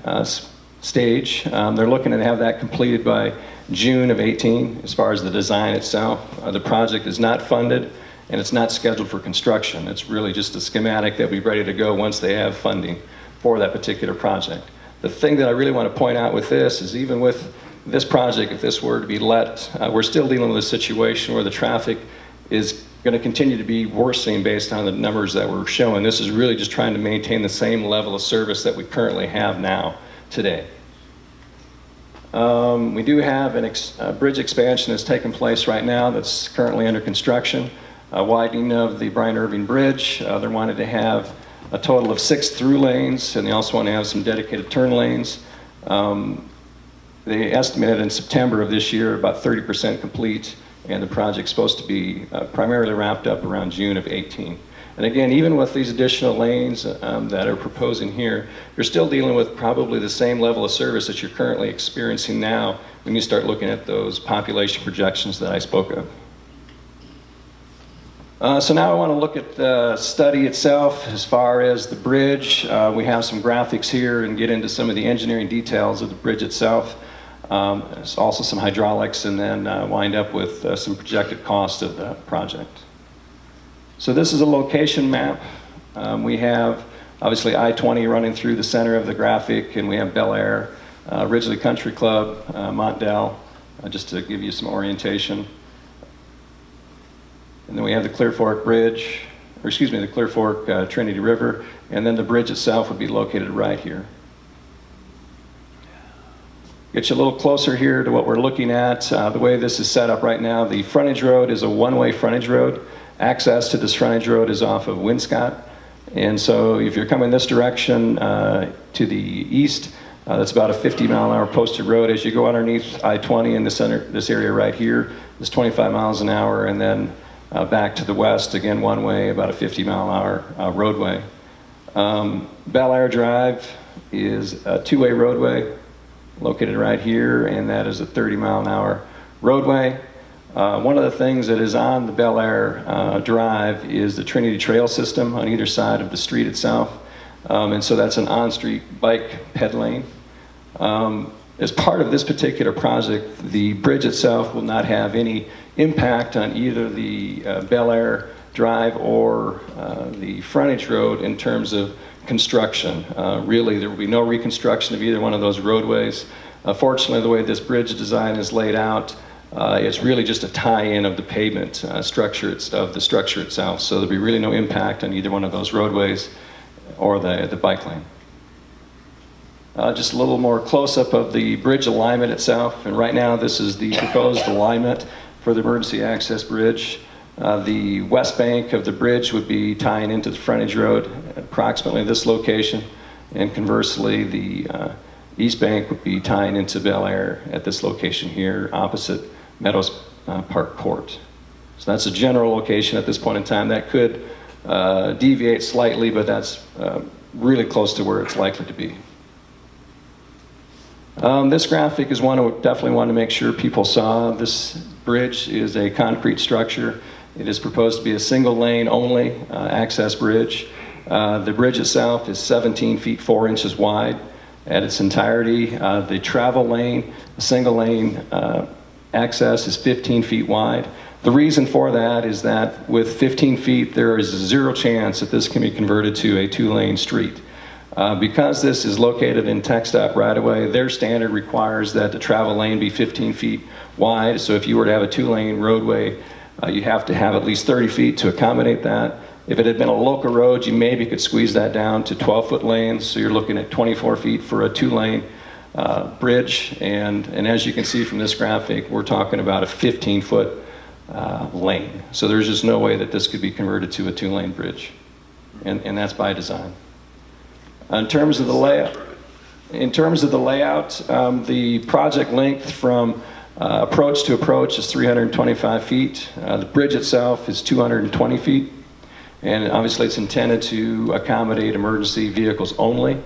stage. They're looking to have that completed by June of 18 as far as the design itself. The project is not funded and it's not scheduled for construction. It's really just a schematic that will be ready to go once they have funding for that particular project. The thing that I really want to point out with this is even with this project, if this were to be let, we're still dealing with a situation where the traffic is going to continue to be worsening based on the numbers that we're showing. This is really just trying to maintain the same level of service that we currently have now today. We do have a bridge expansion that's taking place right now that's currently under construction. Widening of the Brian Irving Bridge. They're wanting to have a total of 6 through lanes, and they also want to have some dedicated turn lanes. They estimated in September of this year about 30% complete, and the project's supposed to be primarily wrapped up around June of 18. And again, even with these additional lanes that are proposing here, you're still dealing with probably the same level of service that you're currently experiencing now when you start looking at those population projections that I spoke of. So now I want to look at the study itself as far as the bridge. We have some graphics here and get into some of the engineering details of the bridge itself. There's also some hydraulics and then wind up with some projected cost of the project. So this is a location map. We have obviously I-20 running through the center of the graphic, and we have Bel Air, Ridgely Country Club, Mont, just to give you some orientation. And then we have the Clear Fork Bridge, or excuse me, the Clear Fork Trinity River, and then the bridge itself would be located right here. Get you a little closer here to what we're looking at. The way this is set up right now, the frontage road is a one-way frontage road. Access to this frontage road is off of Winscott. And so if you're coming this direction to the east, that's about a 50-mile-an-hour posted road. As you go underneath I-20 in the center, this area right here, it's 25 miles an hour, and then back to the west, again one way, about a 50-mile-an-hour roadway. Bel Air Drive is a two-way roadway located right here, and that is a 30-mile-an-hour roadway. One of the things that is on the Bel Air Drive is the Trinity Trail system on either side of the street itself. And so that's an on-street bike ped lane. As part of this particular project, the bridge itself will not have any impact on either the Bel Air Drive or the frontage road in terms of construction. Really, there will be no reconstruction of either one of those roadways. Fortunately, the way this bridge design is laid out, it's really just a tie-in of the pavement structure of the structure itself. So there'll be really no impact on either one of those roadways or the bike lane. Just a little more close-up of the bridge alignment itself. And right now, this is the proposed alignment for the emergency access bridge. The west bank of the bridge would be tying into the frontage road at approximately this location, and conversely, the east bank would be tying into Bel Air at this location here, opposite Meadows Park Court. So that's a general location at this point in time. That could deviate slightly, but that's really close to where it's likely to be. This graphic is one I definitely want to make sure people saw. This bridge is a concrete structure. It is proposed to be a single lane only access bridge. The bridge itself is 17 feet 4 inches wide at its entirety. The travel lane, a single lane access, is 15 feet wide. The reason for that is that with 15 feet, there is zero chance that this can be converted to a 2-lane street. Because this is located in TxDOT right-of-way, their standard requires that the travel lane be 15 feet wide. So if you were to have a 2-lane roadway, you have to have at least 30 feet to accommodate that. If it had been a local road, you maybe could squeeze that down to 12-foot lanes. So you're looking at 24 feet for a 2-lane bridge. And as you can see from this graphic, we're talking about a 15-foot lane. So there's just no way that this could be converted to a 2-lane bridge. And that's by design. In terms of the layout, the project length from approach to approach is 325 feet. The bridge itself is 220 feet. And obviously it's intended to accommodate emergency vehicles only.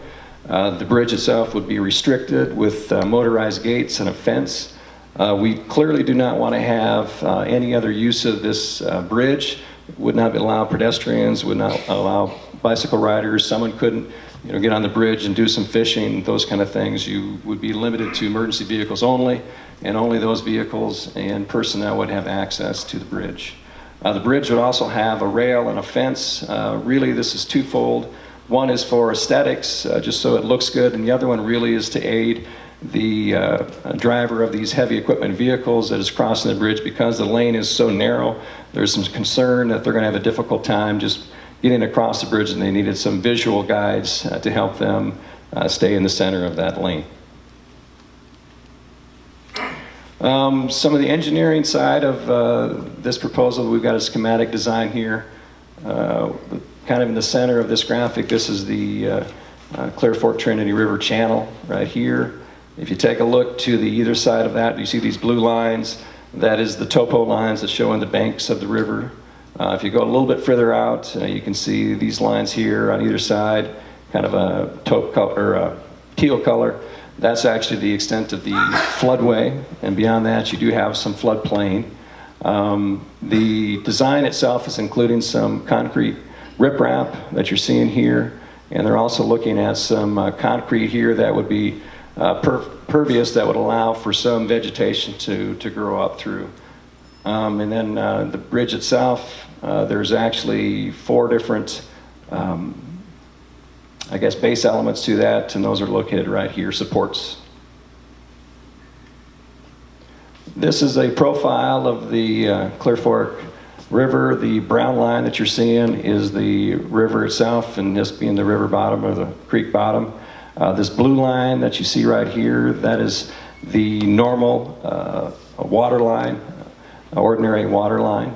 The bridge itself would be restricted with motorized gates and a fence. We clearly do not want to have any other use of this bridge. Would not allow pedestrians, would not allow bicycle riders. Someone couldn't get on the bridge and do some fishing, those kind of things. You would be limited to emergency vehicles only, and only those vehicles and personnel would have access to the bridge. The bridge would also have a rail and a fence. Really, this is twofold. One is for aesthetics, just so it looks good, and the other one really is to aid the driver of these heavy equipment vehicles that is crossing the bridge. Because the lane is so narrow, there's some concern that they're going to have a difficult time just getting across the bridge, and they needed some visual guides to help them stay in the center of that lane. Some of the engineering side of this proposal, we've got a schematic design here. Kind of in the center of this graphic, this is the Clear Fork Trinity River channel right here. If you take a look to the either side of that, you see these blue lines. That is the topo lines that show in the banks of the river. If you go a little bit further out, you can see these lines here on either side, kind of a taupe color, or teal color. That's actually the extent of the floodway, and beyond that you do have some floodplain. The design itself is including some concrete riprap that you're seeing here, and they're also looking at some concrete here that would be pervious, that would allow for some vegetation to grow up through. And then the bridge itself, there's actually 4 different base elements to that, and those are located right here, supports. This is a profile of the Clear Fork River. The brown line that you're seeing is the river itself, and this being the river bottom or the creek bottom. This blue line that you see right here, that is the normal water line, ordinary water line.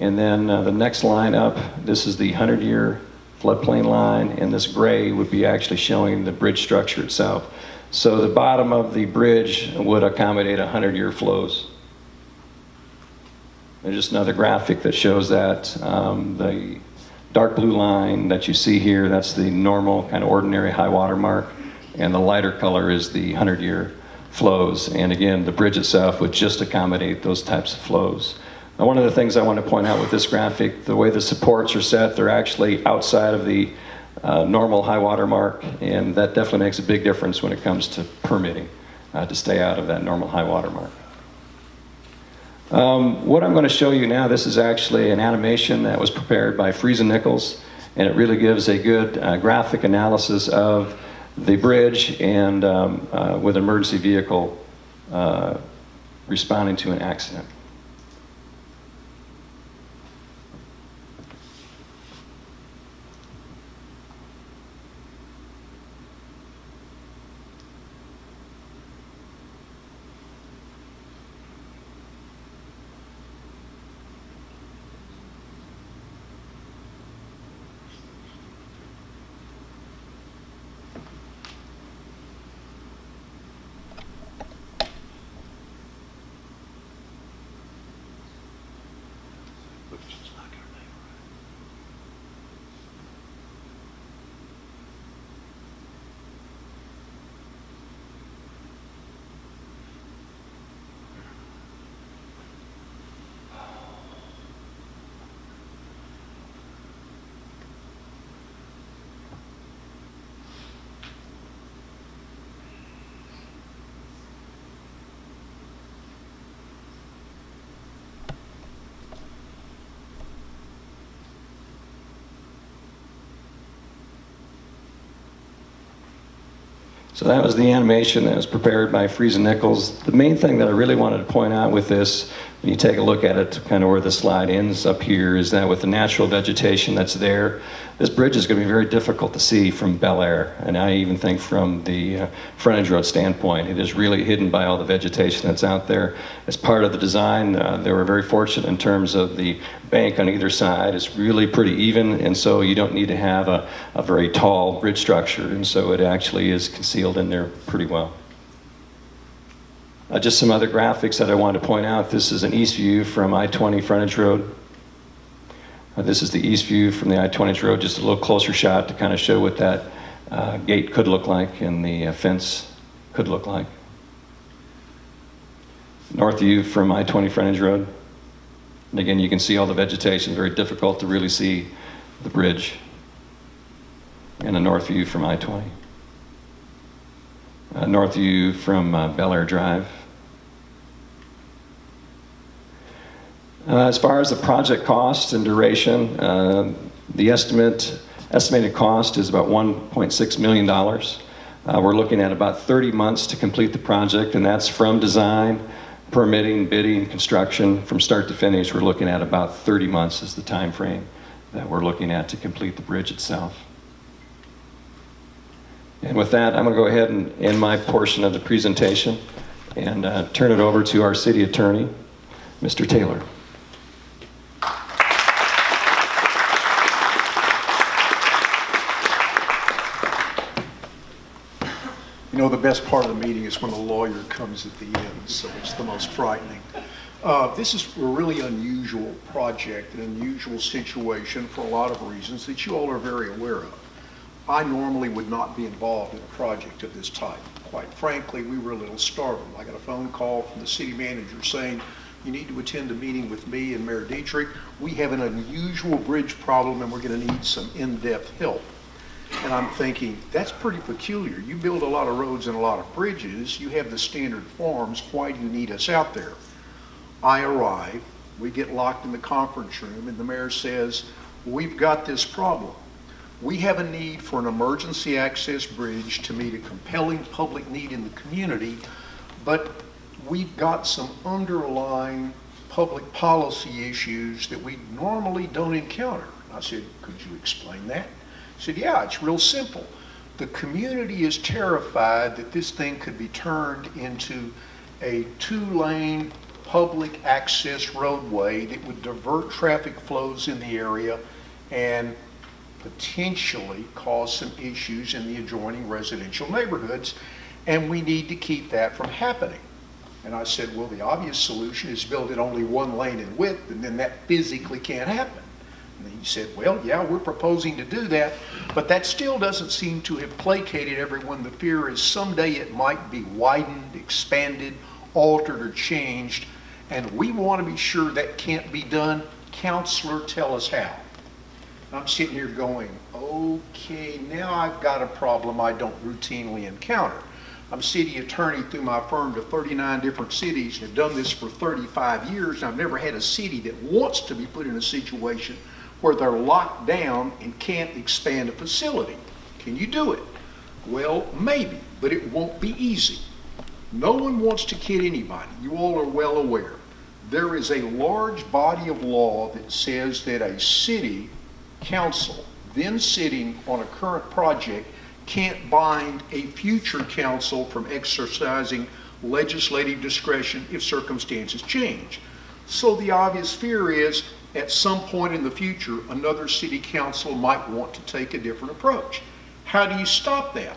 And then the next line up, this is the 100-year floodplain line, and this gray would be actually showing the bridge structure itself. So the bottom of the bridge would accommodate 100-year flows. There's just another graphic that shows that. The dark blue line that you see here, that's the normal kind of ordinary high water mark, and the lighter color is the 100-year flows. And again, the bridge itself would just accommodate those types of flows. Now, one of the things I want to point out with this graphic, the way the supports are set, they're actually outside of the normal high water mark, and that definitely makes a big difference when it comes to permitting to stay out of that normal high water mark. What I'm going to show you now, this is actually an animation that was prepared by Friesen Nichols, and it really gives a good graphic analysis of the bridge and with an emergency vehicle responding to an accident. So that was the animation that was prepared by Friesen Nichols. The main thing that I really wanted to point out with this, when you take a look at it, kind of where the slide ends up here, is that with the natural vegetation that's there, this bridge is going to be very difficult to see from Bel Air. And I even think from the frontage road standpoint, it is really hidden by all the vegetation that's out there. As part of the design, they were very fortunate in terms of the bank on either side. It's really pretty even, and so you don't need to have a very tall bridge structure, and so it actually is concealed in there pretty well. Just some other graphics that I wanted to point out. This is an east view from I-20 frontage road. This is the east view from the I-20 road, just a little closer shot to kind of show what that gate could look like and the fence could look like. North view from I-20 frontage road. And again, you can see all the vegetation, very difficult to really see the bridge. And a north view from I-20. North view from Bel Air Drive. As far as the project cost and duration, the estimated cost is about $1.6 million. We're looking at about 30 months to complete the project, and that's from design, permitting, bidding, construction. From start to finish, we're looking at about 30 months is the time frame that we're looking at to complete the bridge itself. And with that, I'm going to go ahead and end my portion of the presentation and turn it over to our city attorney, Mr. Taylor. You know, the best part of the meeting is when the lawyer comes at the end, so it's the most frightening. This is a really unusual project, an unusual situation for a lot of reasons that you all are very aware of. I normally would not be involved in a project of this type. Quite frankly, we were a little startled. I got a phone call from the city manager saying, you need to attend a meeting with me and Mayor Dietrich. We have an unusual bridge problem and we're going to need some in-depth help. And I'm thinking, that's pretty peculiar. You build a lot of roads and a lot of bridges. You have the standard forms. Why do you need us out there? I arrive. We get locked in the conference room and the mayor says, we've got this problem. We have a need for an emergency access bridge to meet a compelling public need in the community, but we've got some underlying public policy issues that we normally don't encounter. I said, could you explain that? He said, yeah, it's real simple. The community is terrified that this thing could be turned into a 2-lane public access roadway that would divert traffic flows in the area and potentially cause some issues in the adjoining residential neighborhoods, and we need to keep that from happening. And I said, well, the obvious solution is build it only 1 lane in width, and then that physically can't happen. And he said, well, yeah, we're proposing to do that, but that still doesn't seem to have placated everyone. The fear is someday it might be widened, expanded, altered, or changed, and we want to be sure that can't be done. Counselor, tell us how. I'm sitting here going, okay, now I've got a problem I don't routinely encounter. I'm city attorney through my firm to 39 different cities and have done this for 35 years. And I've never had a city that wants to be put in a situation where they're locked down and can't expand a facility. Can you do it? Well, maybe, but it won't be easy. No one wants to kid anybody. You all are well aware. There is a large body of law that says that a city council then sitting on a current project can't bind a future council from exercising legislative discretion if circumstances change. So the obvious fear is at some point in the future, another city council might want to take a different approach. How do you stop that?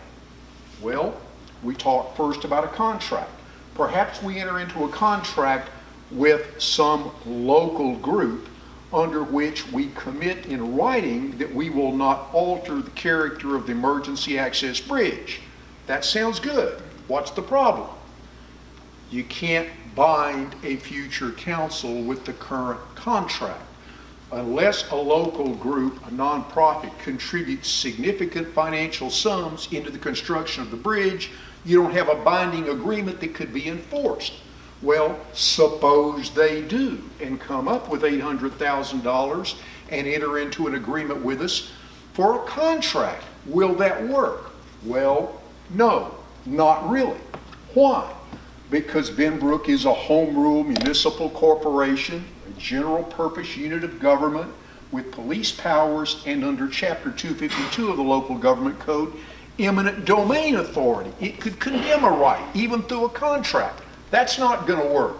Well, we talk first about a contract. Perhaps we enter into a contract with some local group under which we commit in writing that we will not alter the character of the emergency access bridge. That sounds good. What's the problem? You can't bind a future council with the current contract. Unless a local group, a nonprofit, contributes significant financial sums into the construction of the bridge, you don't have a binding agreement that could be enforced. Well, suppose they do and come up with $800,000 and enter into an agreement with us for a contract. Will that work? Well, no. Not really. Why? Because Benbrook is a home rule municipal corporation, a general purpose unit of government with police powers, and under Chapter 252 of the Local Government Code, eminent domain authority. It could condemn a right, even through a contract. That's not going to work.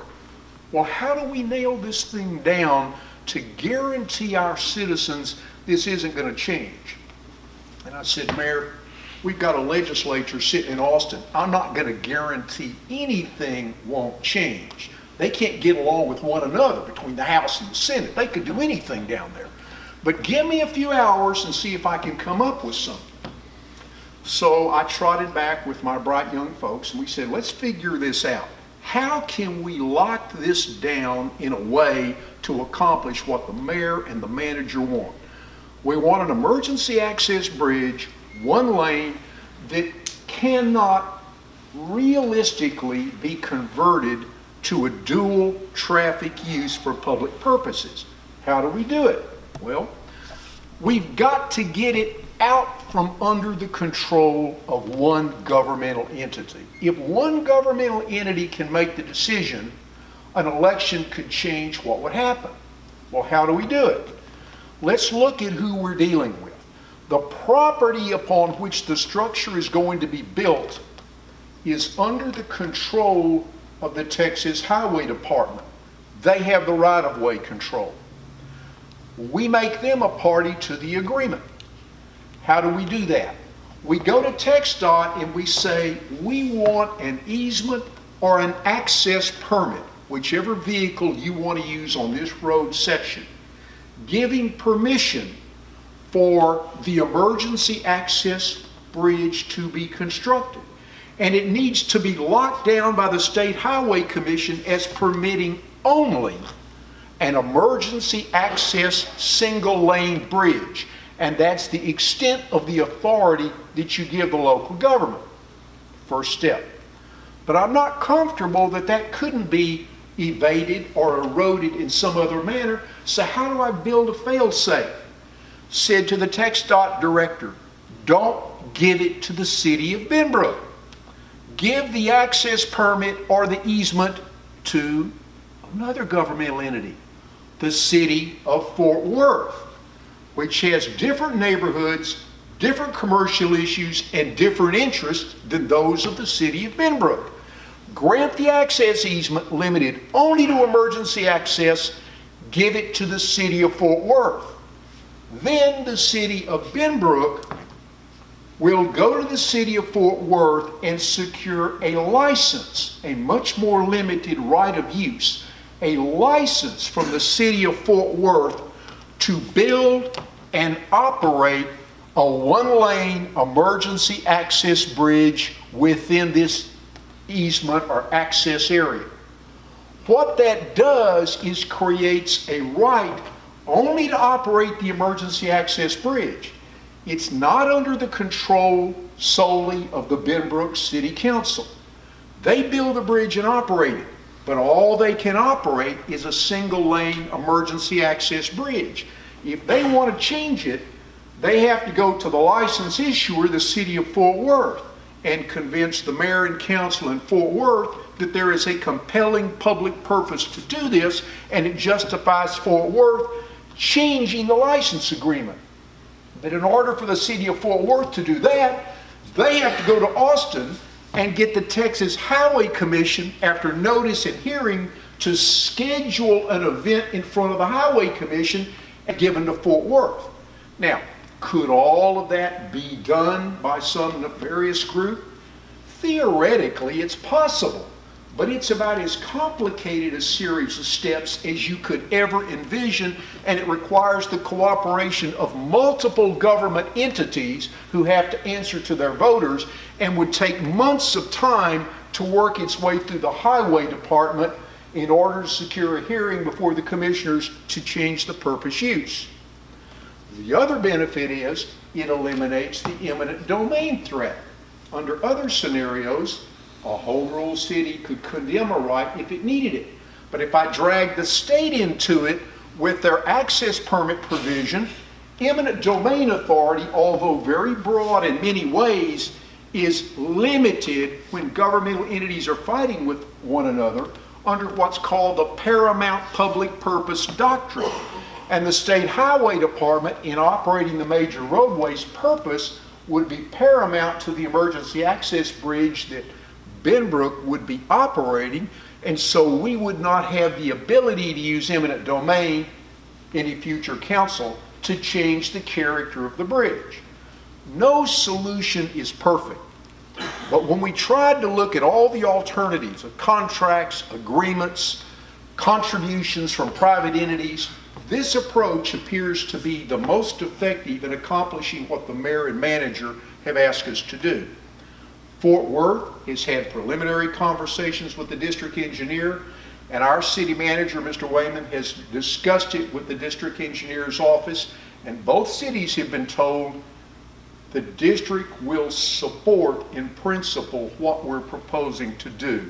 Well, how do we nail this thing down to guarantee our citizens this isn't going to change? And I said, Mayor, we've got a legislature sitting in Austin. I'm not going to guarantee anything won't change. They can't get along with one another between the House and the Senate. They could do anything down there. But give me a few hours and see if I can come up with something. So I trotted back with my bright young folks and we said, let's figure this out. How can we lock this down in a way to accomplish what the mayor and the manager want? We want an emergency access bridge, one lane, that cannot realistically be converted to a dual traffic use for public purposes. How do we do it? Well, we've got to get it out from under the control of one governmental entity. If one governmental entity can make the decision, an election could change what would happen. Well, how do we do it? Let's look at who we're dealing with. The property upon which the structure is going to be built is under the control of the Texas Highway Department. They have the right-of-way control. We make them a party to the agreement. How do we do that? We go to TxDOT and we say, we want an easement or an access permit, whichever vehicle you want to use on this road section, giving permission for the emergency access bridge to be constructed. And it needs to be locked down by the State Highway Commission as permitting only an emergency access single lane bridge. And that's the extent of the authority that you give the local government. First step. But I'm not comfortable that that couldn't be evaded or eroded in some other manner. So how do I build a fail-safe? Said to the TxDOT director, don't give it to the city of Benbrook. Give the access permit or the easement to another governmental entity, the city of Fort Worth, which has different neighborhoods, different commercial issues, and different interests than those of the city of Benbrook. Grant the access easement limited only to emergency access, give it to the city of Fort Worth. Then the city of Benbrook will go to the city of Fort Worth and secure a license, a much more limited right of use, a license from the city of Fort Worth to build and operate a one-lane emergency access bridge within this easement or access area. What that does is creates a right only to operate the emergency access bridge. It's not under the control solely of the Benbrook City Council. They build the bridge and operate it, but all they can operate is a single lane emergency access bridge. If they want to change it, they have to go to the license issuer, the city of Fort Worth, and convince the mayor and council in Fort Worth that there is a compelling public purpose to do this, and it justifies Fort Worth changing the license agreement. But in order for the city of Fort Worth to do that, they have to go to Austin and get the Texas Highway Commission, after notice and hearing, to schedule an event in front of the Highway Commission and given to Fort Worth. Now, could all of that be done by some nefarious group? Theoretically, it's possible, but it's about as complicated a series of steps as you could ever envision, and it requires the cooperation of multiple government entities who have to answer to their voters, and would take months of time to work its way through the highway department in order to secure a hearing before the commissioners to change the purpose use. The other benefit is it eliminates the eminent domain threat. Under other scenarios, a home rule city could condemn a right if it needed it. But if I drag the state into it with their access permit provision, eminent domain authority, although very broad in many ways, is limited when governmental entities are fighting with one another under what's called the paramount public purpose doctrine. And the State Highway Department, in operating the major roadways, purpose would be paramount to the emergency access bridge that Benbrook would be operating, and so we would not have the ability to use eminent domain, any future council, to change the character of the bridge. No solution is perfect, but when we tried to look at all the alternatives of contracts, agreements, contributions from private entities, this approach appears to be the most effective in accomplishing what the mayor and manager have asked us to do. Fort Worth has had preliminary conversations with the district engineer, and our city manager, Mr. Wayman, has discussed it with the district engineer's office, and both cities have been told the district will support in principle what we're proposing to do.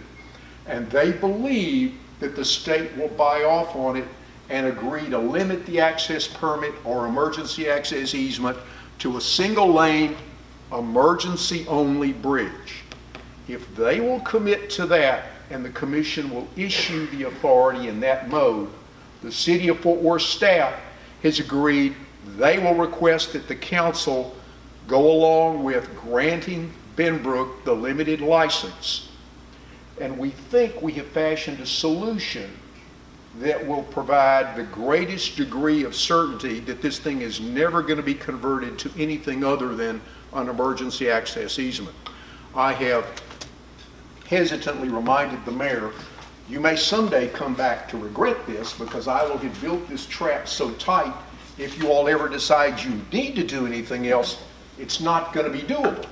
And they believe that the state will buy off on it and agree to limit the access permit or emergency access easement to a single lane, emergency only bridge. If they will commit to that and the commission will issue the authority in that mode, the city of Fort Worth staff has agreed they will request that the council go along with granting Benbrook the limited license. And we think we have fashioned a solution that will provide the greatest degree of certainty that this thing is never going to be converted to anything other than an emergency access easement. I have hesitantly reminded the mayor, you may someday come back to regret this because I will have built this trap so tight, if you all ever decide you need to do anything else, it's not going to be doable.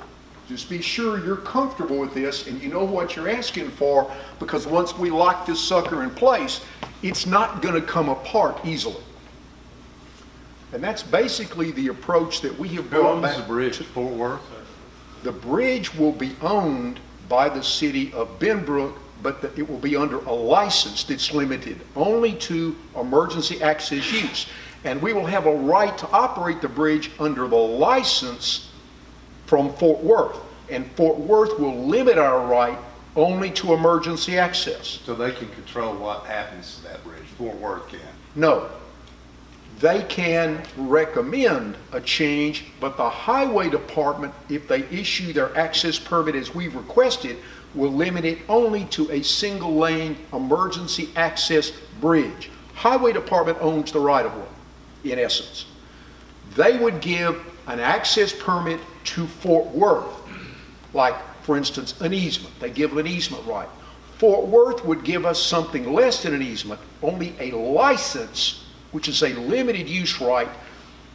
Just be sure you're comfortable with this and you know what you're asking for, because once we lock this sucker in place, it's not going to come apart easily. And that's basically the approach that we have Who brought owns back. the bridge, Fort Worth? The bridge will be owned by the city of Benbrook, but it will be under a license that's limited only to emergency access use. And we will have a right to operate the bridge under the license from Fort Worth. And Fort Worth will limit our right only to emergency access. So they can control what happens to that bridge, Fort Worth can. No. They can recommend a change, but the highway department, if they issue their access permit as we've requested, will limit it only to a single lane emergency access bridge. Highway department owns the right of way, in essence. They would give an access permit to Fort Worth, like, for instance, an easement. They give an easement right. Fort Worth would give us something less than an easement, only a license, which is a limited use right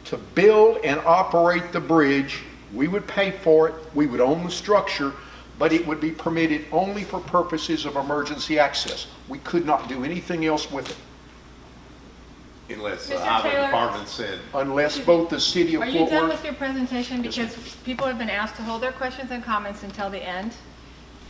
to build and operate the bridge. We would pay for it, we would own the structure, but it would be permitted only for purposes of emergency access. We could not do anything else with it, Unless the Mr. highway Taylor? department said, unless both the city of Are you Fort done Worth. with your presentation? Because people have been asked to hold their questions and comments until the end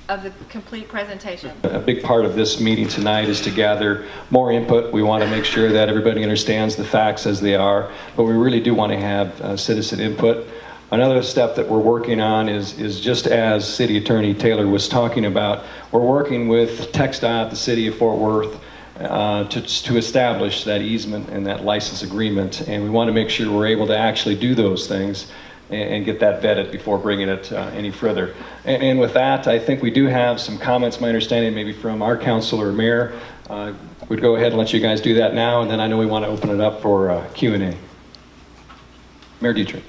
of the complete presentation. A big part of this meeting tonight is to gather more input. We want to make sure that everybody understands the facts as they are, but we really do want to have citizen input. Another step that we're working on is just as City Attorney Taylor was talking about, we're working with TxDOT, the City of Fort Worth, to establish that easement and that license agreement, and we want to make sure we're able to actually do those things and get that vetted before bringing it any further. And with that, I think we do have some comments, my understanding, maybe from our council or mayor. We'd go ahead and let you guys do that now, and then I know we want to open it up for Q&A. Mayor Dietrich.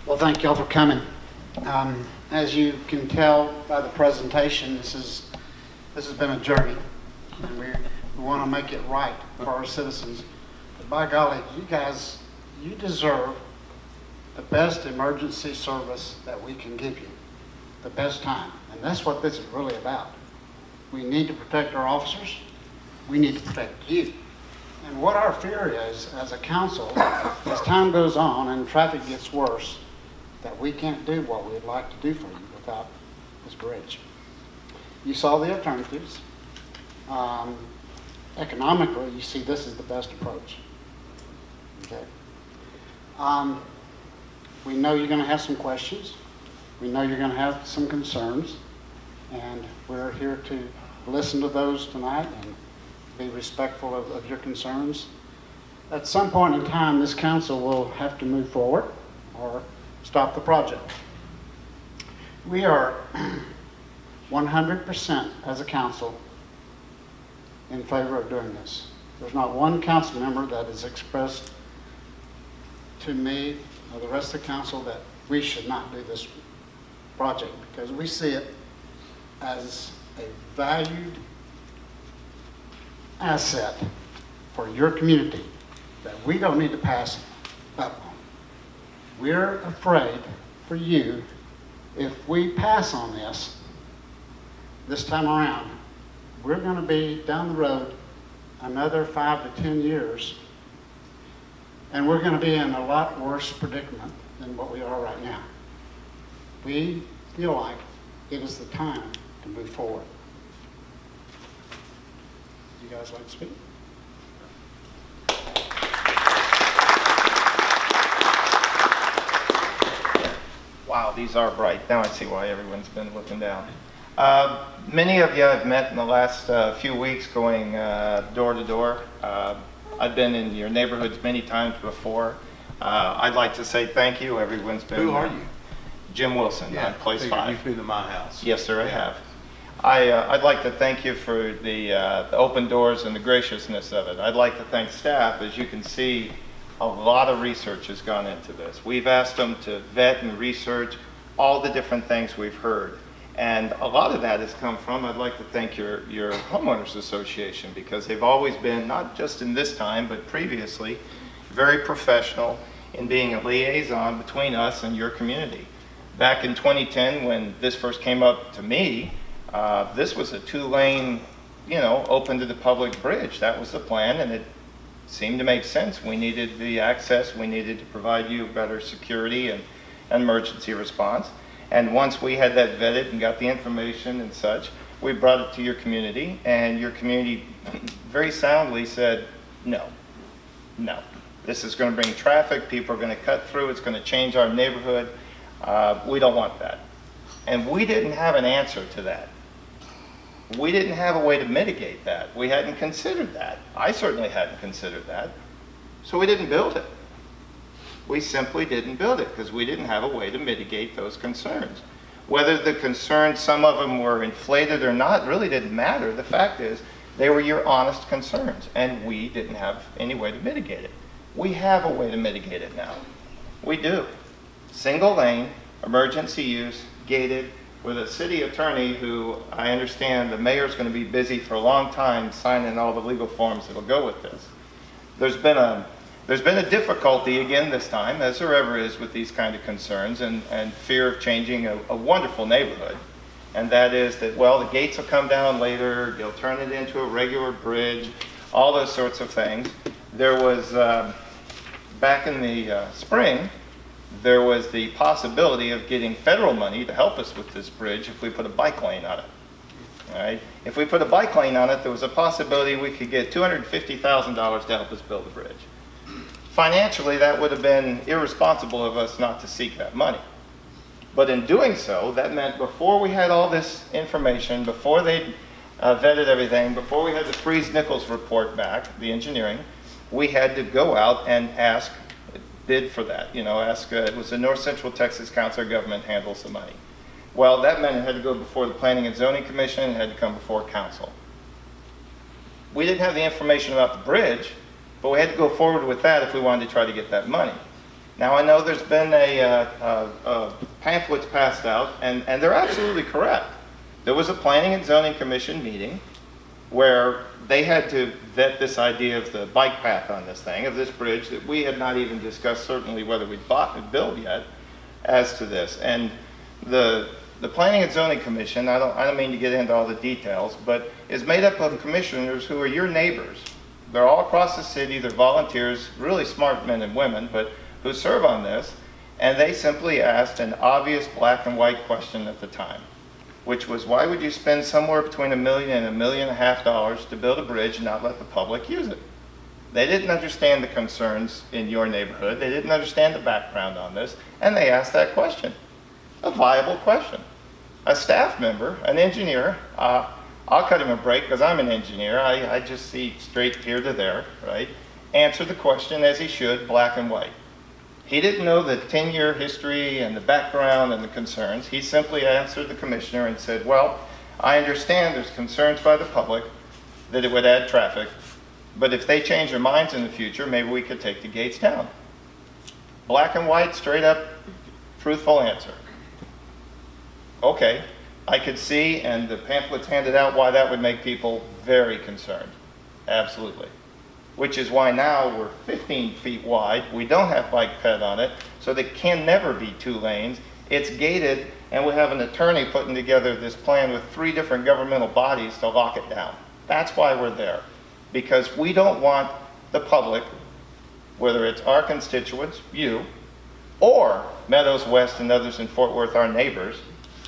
Well, thank y'all for coming. As you can tell by the presentation, this has been a journey, and we want to make it right for our citizens. But by golly, you guys, you deserve the best emergency service that we can give you, the best time, and that's what this is really about. We need to protect our officers. We need to protect you. And what our fear is, as a council, as time goes on and traffic gets worse, that we can't do what we'd like to do for you without this bridge. You saw the alternatives. Economically, you see this is the best approach. Okay. We know you're going to have some questions. We know you're going to have some concerns. And we're here to listen to those tonight and be respectful of your concerns. At some point in time, this council will have to move forward or stop the project. We are 100% as a council in favor of doing this. There's not one council member that has expressed to me or the rest of the council that we should not do this project, because we see it as a valued asset for your community that we don't need to pass up on. We're afraid for you, if we pass on this time around, we're going to be down the road another 5 to 10 years, and we're going to be in a lot worse predicament than what we are right now. We feel like it is the time to move forward. You guys like to speak? Wow, these are bright. Now I see why everyone's been looking down. Many of you I've met in the last few weeks going door to door. I've been in your neighborhoods many times before. I'd like to say thank you. Everyone's been... Who are you? Jim Wilson, on Place figured 5. You've been to my house. Yes, sir, I have. I'd like to thank you for the open doors and the graciousness of it. I'd like to thank staff. As you can see, a lot of research has gone into this. We've asked them to vet and research all the different things we've heard. And a lot of that has come from, I'd like to thank your homeowners association, because they've always been, not just in this time, but previously, very professional in being a liaison between us and your community. Back in 2010, when this first came up to me, this was a 2-lane, open to the public bridge. That was the plan, and it seemed to make sense. We needed the access. We needed to provide you better security and emergency response. And once we had that vetted and got the information and such, we brought it to your community, and your community very soundly said, no. This is going to bring traffic. People are going to cut through. It's going to change our neighborhood. We don't want that. And we didn't have an answer to that. We didn't have a way to mitigate that. We hadn't considered that. I certainly hadn't considered that. So we didn't build it. We simply didn't build it because we didn't have a way to mitigate those concerns. Whether the concerns, some of them were inflated or not, really didn't matter. The fact is, they were your honest concerns, and we didn't have any way to mitigate it. We have a way to mitigate it now. We do. Single lane, emergency use, gated, with a city attorney who I understand the mayor's going to be busy for a long time signing all the legal forms that'll go with this. There's been a difficulty again this time, as there ever is with these kind of concerns and fear of changing a wonderful neighborhood. And that is that, well, the gates will come down later, they'll turn it into a regular bridge, all those sorts of things. There was, back in the spring, there was the possibility of getting federal money to help us with this bridge if we put a bike lane on it. All right? If we put a bike lane on it, there was a possibility we could get $250,000 to help us build the bridge. Financially, that would have been irresponsible of us not to seek that money. But in doing so, that meant before we had all this information, before they vetted everything, before we had the Freeze-Nichols report back, the engineering, we had to go out and bid for that. It was the North Central Texas Council of Government handles the money. Well, that meant it had to go before the Planning and Zoning Commission, it had to come before council. We didn't have the information about the bridge, but we had to go forward with that if we wanted to try to get that money. Now, I know there's been pamphlets passed out, and they're absolutely correct. There was a Planning and Zoning Commission meeting where they had to vet this idea of the bike path on this thing, of this bridge that we had not even discussed certainly whether we'd bought and build yet as to this. And the Planning and Zoning Commission, I don't mean to get into all the details, but is made up of commissioners who are your neighbors. They're all across the city, they're volunteers, really smart men and women, but who serve on this, and they simply asked an obvious black and white question at the time, which was, why would you spend somewhere between $1 million and $1.5 million to build a bridge and not let the public use it? They didn't understand the concerns in your neighborhood. They didn't understand the background on this, and they asked that question, a viable question. A staff member, an engineer, I'll cut him a break because I'm an engineer. I just see straight here to there, right? Answer the question as he should, black and white. He didn't know the 10-year history and the background and the concerns. He simply answered the commissioner and said, well, I understand there's concerns by the public that it would add traffic, but if they change their minds in the future, maybe we could take the gates down. Black and white, straight up, truthful answer. Okay, I could see, and the pamphlets handed out, why that would make people very concerned. Absolutely. Which is why now we're 15 feet wide. We don't have bike ped on it, so there can never be 2 lanes. It's gated, and we have an attorney putting together this plan with 3 different governmental bodies to lock it down. That's why we're there. Because we don't want the public, whether it's our constituents, you, or Meadows West and others in Fort Worth, our neighbors,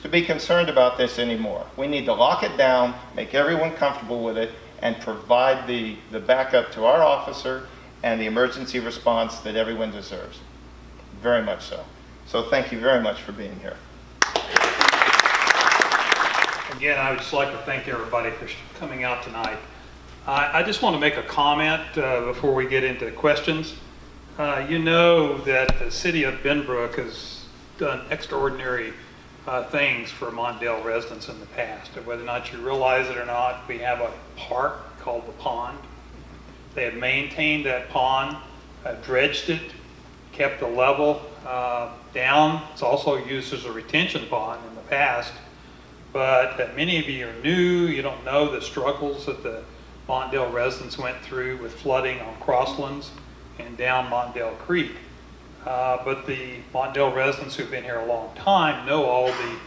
to be concerned about this anymore. We need to lock it down, make everyone comfortable with it, and provide the backup to our officer and the emergency response that everyone deserves. Very much so. So thank you very much for being here. Again, I would just like to thank everybody for coming out tonight. I just want to make a comment before we get into questions. You know that the city of Benbrook has done extraordinary things for Montdale residents in the past. Whether or not you realize it or not, we have a park called the Pond. They have maintained that pond, dredged it, kept the level down. It's also used as a retention pond in the past. But many of you are new, you don't know the struggles that the Montdale residents went through with flooding on Crosslands and down Montdale Creek. But the Montdale residents who've been here a long time know all the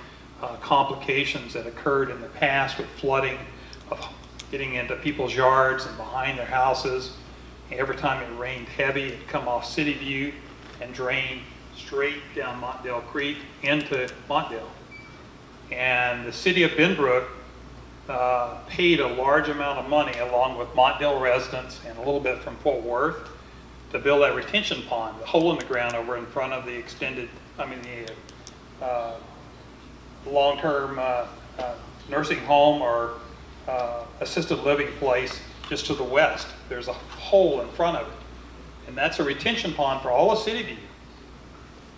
complications that occurred in the past with flooding, of getting into people's yards and behind their houses. Every time it rained heavy, it'd come off City View and drain straight down Montdale Creek into Montdale. And the city of Benbrook paid a large amount of money, along with Montdale residents and a little bit from Fort Worth, to build that retention pond, the hole in the ground over in front of the long-term nursing home or assisted living place just to the west. There's a hole in front of it. And that's a retention pond for all of City View.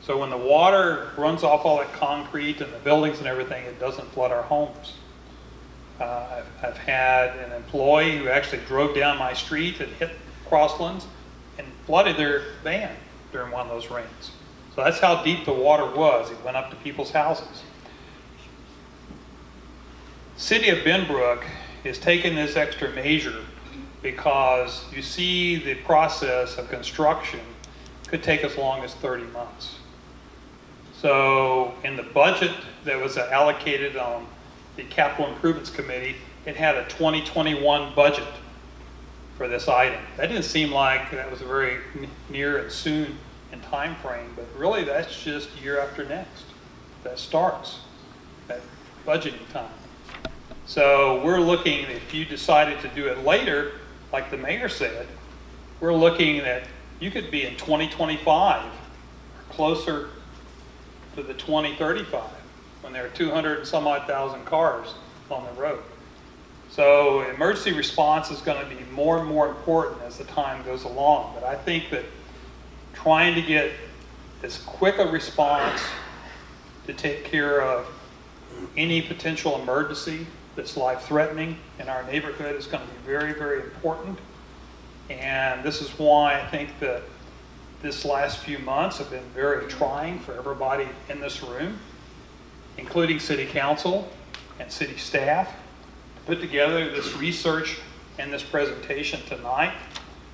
So when the water runs off all that concrete and the buildings and everything, it doesn't flood our homes. I've had an employee who actually drove down my street and hit Crosslands and flooded their van during one of those rains. So that's how deep the water was. It went up to people's houses. City of Benbrook is taking this extra measure because you see the process of construction could take as long as 30 months. So in the budget that was allocated on the Capital Improvements Committee, it had a 2021 budget for this item. That didn't seem like that was a very near and soon in time frame, but really that's just year after next. That starts that budgeting time. So we're looking, if you decided to do it later, like the mayor said, we're looking that you could be in 2025 or closer to the 2035 when there are 200 and some odd thousand cars on the road. So emergency response is going to be more and more important as the time goes along. But I think that trying to get as quick a response to take care of any potential emergency that's life-threatening in our neighborhood is going to be very, very important. And this is why I think that this last few months have been very trying for everybody in this room, including city council and city staff, to put together this research and this presentation tonight.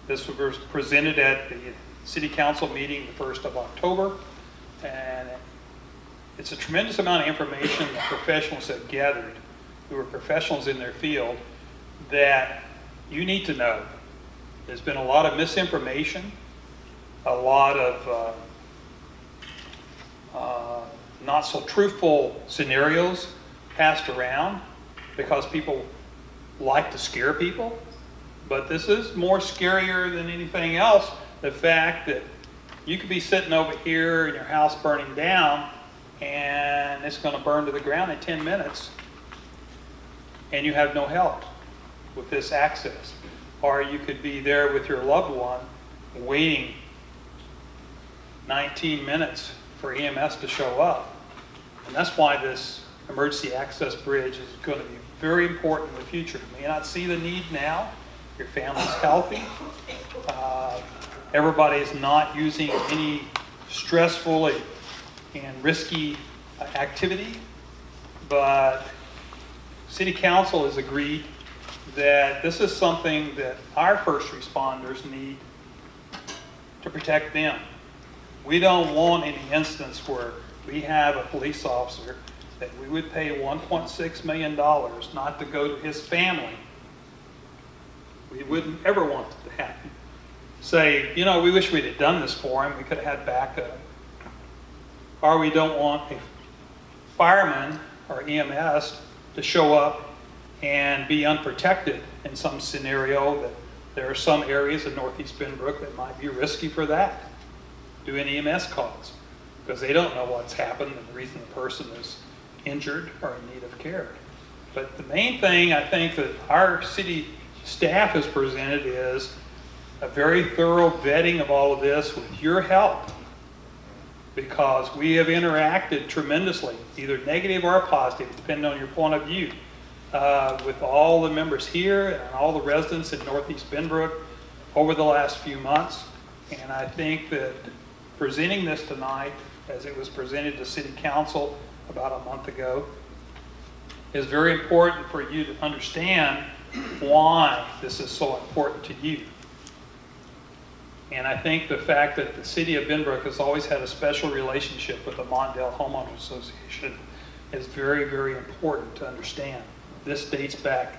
This was presented at the city council meeting the 1st of October, and it's a tremendous amount of information that professionals have gathered, who are professionals in their field, that you need to know. There's been a lot of misinformation, a lot of not so truthful scenarios passed around because people like to scare people. But this is more scarier than anything else. The fact that you could be sitting over here in your house burning down and it's going to burn to the ground in 10 minutes and you have no help with this access. Or you could be there with your loved one waiting 19 minutes for EMS to show up. And that's why this emergency access bridge is going to be very important in the future. You may not see the need now. Your family's healthy. Everybody is not using any stressful and risky activity. But City Council has agreed that this is something that our first responders need to protect them. We don't want any instance where we have a police officer that we would pay $1.6 million not to go to his family. We wouldn't ever want it to happen. Say, you know, we wish we'd have done this for him. We could have had backup. Or we don't want a fireman or EMS to show up and be unprotected in some scenario. That there are some areas in Northeast Benbrook that might be risky for that, doing EMS calls, because they don't know what's happened and the reason the person is injured or in need of care. But the main thing I think that our city staff has presented is a very thorough vetting of all of this with your help, because we have interacted tremendously, either negative or positive, depending on your point of view, with all the members here and all the residents in Northeast Benbrook over the last few months. And I think that presenting this tonight, as it was presented to City Council about a month ago, is very important for you to understand why this is so important to you. And I think the fact that the City of Benbrook has always had a special relationship with the Montdale Homeowners Association is very, very important to understand. This dates back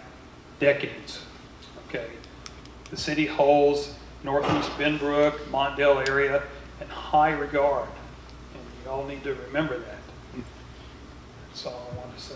decades, okay? The city holds Northeast Benbrook, Montdale area in high regard, and you all need to remember that. That's all I want to say.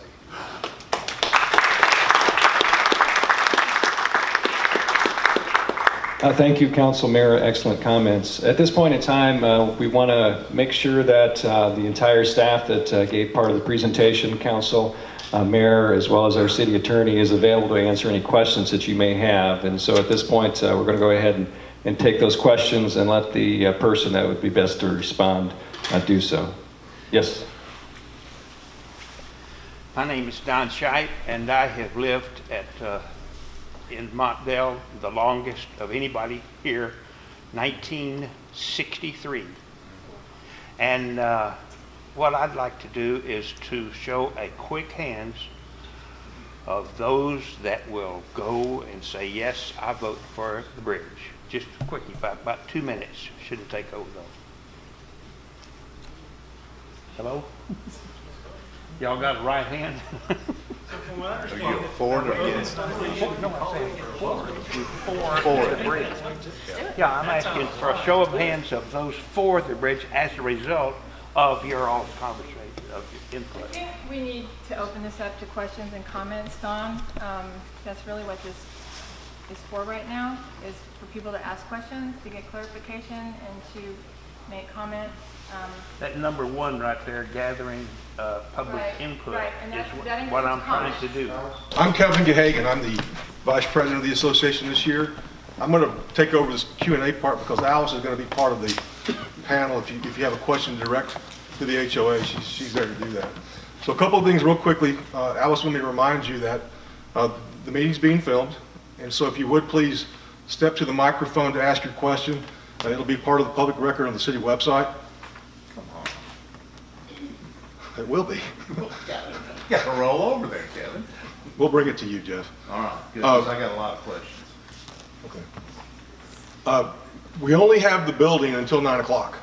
Thank you, Council Mayor. Excellent comments. At this point in time, we want to make sure that the entire staff that gave part of the presentation, Council, Mayor, as well as our City Attorney, is available to answer any questions that you may have. And so at this point, we're going to go ahead and take those questions and let the person that would be best to respond do so. Yes. My name is Don Scheidt, and I have lived in Montdale the longest of anybody here, 1963. And what I'd like to do is to show a quick hands of those that will go and say, yes, I vote for the bridge. Just quickly, about 2 minutes should it take over though. Hello? Y'all got a right hand? Are you for or against? No, I'm saying for the bridge. Yeah, I'm asking for a show of hands of those for the bridge as a result of your all conversation, of your I input. think we need to open this up to questions and comments, Don. That's really what this is for right now, is for people to ask questions, to get clarification, and to make comments. That number one right there, gathering public Right, input, right, and that is what I'm includes trying to do. I'm Kevin Gehagen. I'm the Vice President of the association this year. I'm going to take over this Q&A part because Alice is going to be part of the panel. If you have a question direct to the HOA, she's there to do that. So a couple of things real quickly. Alice, let me remind you that the meeting's being filmed, and so if you would please step to the microphone to ask your question. It'll be part of the public record on the city website. Come on. It will be. You got to roll over there, Kevin. We'll bring it to you, Jeff. All right, good, 'cause I got a lot of questions. Okay. We only have the building until 9 o'clock.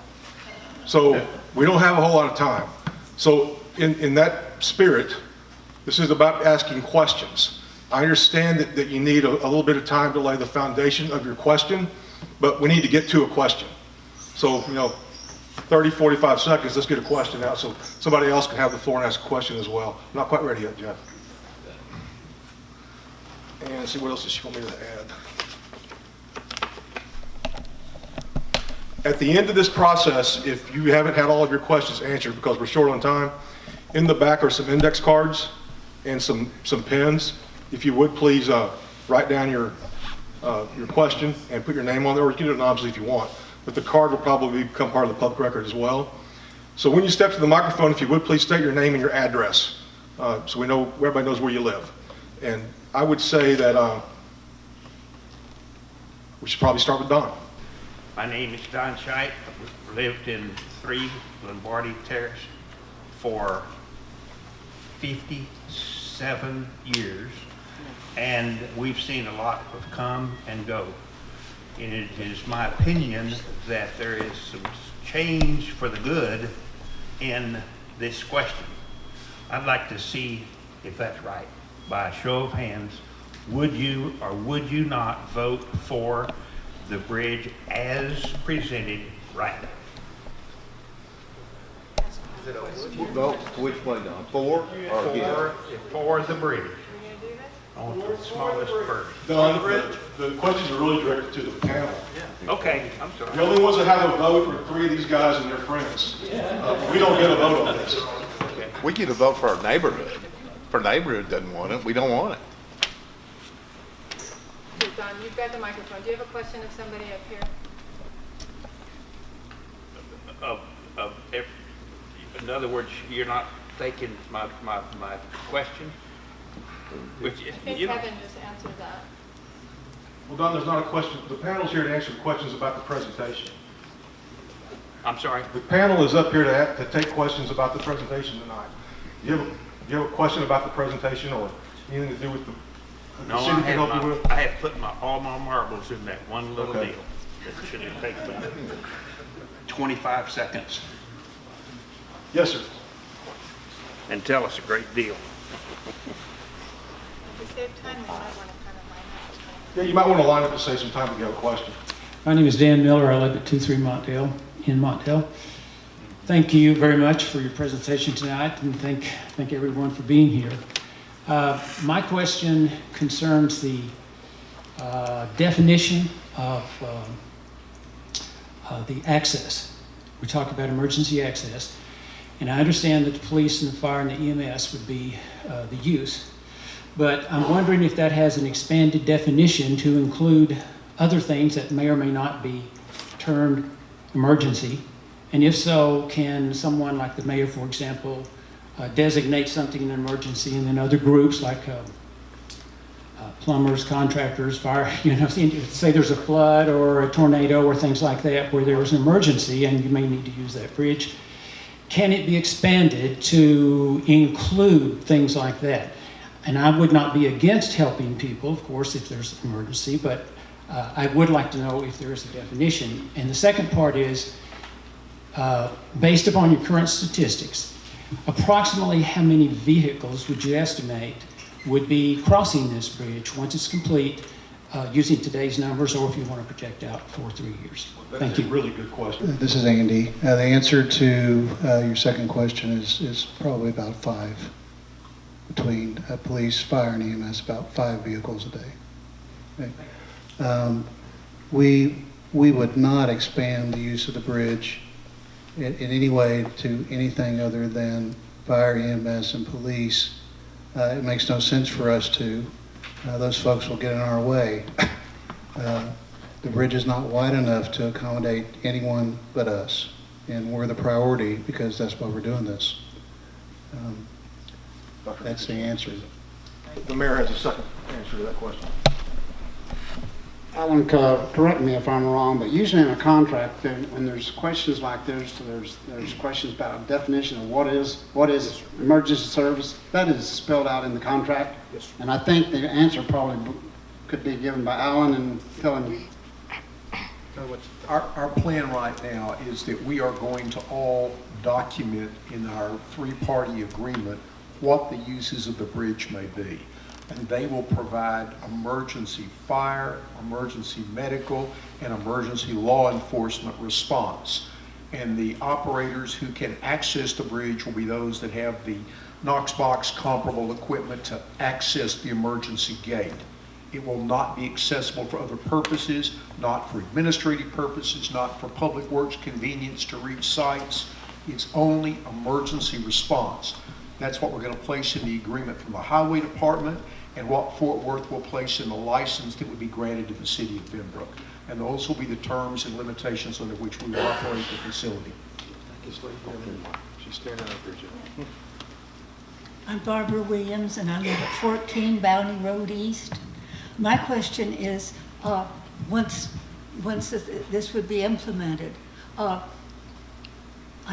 So we don't have a whole lot of time. So in that spirit, this is about asking questions. I understand that you need a little bit of time to lay the foundation of your question, but we need to get to a question. So, 30, 45 seconds, let's get a question out so somebody else can have the floor and ask a question as well. I'm not quite ready yet, Jeff. And let's see, what else does she want me to add? At the end of this process, if you haven't had all of your questions answered because we're short on time, in the back are some index cards and some pens. If you would please write down your question and put your name on there, or you can do it anonymously if you want. But the card will probably become part of the public record as well. So when you step to the microphone, if you would please state your name and your address, so everybody knows where you live. And I would say that we should probably start with Don. My name is Don Scheit. I've lived in 3 Lombardi Terrace for 57 years, and we've seen a lot of come and go. And it is my opinion that there is some change for the good in this question. I'd like to see if that's right. By a show of hands, would you or would you not vote for the bridge as presented right now? Vote which way, Don? For or against? For the bridge. On the smallest first. Don, the questions are really directed to the panel. Okay, I'm The sorry. only ones that have a vote are 3 of these guys and their friends. We don't get a vote on this. We get a vote for our neighborhood. If our neighborhood doesn't want it, we don't want it. Okay, Don, you've got the microphone. Do you have a question of somebody up here? In other words, you're not taking my question? Which, I think you know, Kevin just answered that. Well, Don, there's not a question. The panel's here to answer questions about the presentation. I'm sorry. The panel is up here to take questions about the presentation tonight. Do you have a question about the presentation or anything to do with the No, city can help you with? I have put all my marbles in that one little Okay. deal. That should have taken about 25 seconds Yes, sir. and tell us a great deal. If we save time, we might want to kind of line up. Yeah, you might want to line up to say some time if you have a question. My name is Dan Miller. I live at 23 Montdale, in Montdale. Thank you very much for your presentation tonight, and thank everyone for being here. My question concerns the definition of the access. We talk about emergency access, and I understand that the police and the fire and the EMS would be the use, but I'm wondering if that has an expanded definition to include other things that may or may not be termed emergency, and if so, can someone like the mayor, for example, designate something an emergency, and then other groups like plumbers, contractors, fire, say there's a flood or a tornado or things like that where there is an emergency and you may need to use that bridge. Can it be expanded to include things like that? And I would not be against helping people, of course, if there's an emergency, but I would like to know if there is a definition. And the second part is, based upon your current statistics, approximately how many vehicles would you estimate would be crossing this bridge once it's complete, using today's numbers, or if you want to project out for 3 years? Thank That's a you. really good question. This is Andy. The answer to your second question is probably about 5. Between police, fire, and EMS, about 5 vehicles a day. Okay. We would not expand the use of the bridge in any way to anything other than fire, EMS, and police. It makes no sense for us to. Those folks will get in our way. The bridge is not wide enough to accommodate anyone but us, and we're the priority because that's why we're doing this. That's the answer. The mayor has a second answer to that question. Alan, correct me if I'm wrong, but usually in a contract, when there's questions like this, there's questions about a definition of what is emergency service. That is spelled out in the contract. Yes. And I think the answer probably could be given by Alan and telling you. Our plan right now is that we are going to all document in our 3-party agreement what the uses of the bridge may be. And they will provide emergency fire, emergency medical, and emergency law enforcement response. And the operators who can access the bridge will be those that have the Knox box comparable equipment to access the emergency gate. It will not be accessible for other purposes, not for administrative purposes, not for public works convenience to reach sites. It's only emergency response. That's what we're going to place in the agreement from the Highway Department and what Fort Worth will place in the license that would be granted to the city of Benbrook. And those will be the terms and limitations under which we will operate the facility. She's standing up there, Jim. I'm Barbara Williams, and I live at 14 Bounty Road East. My question is, once this would be implemented, I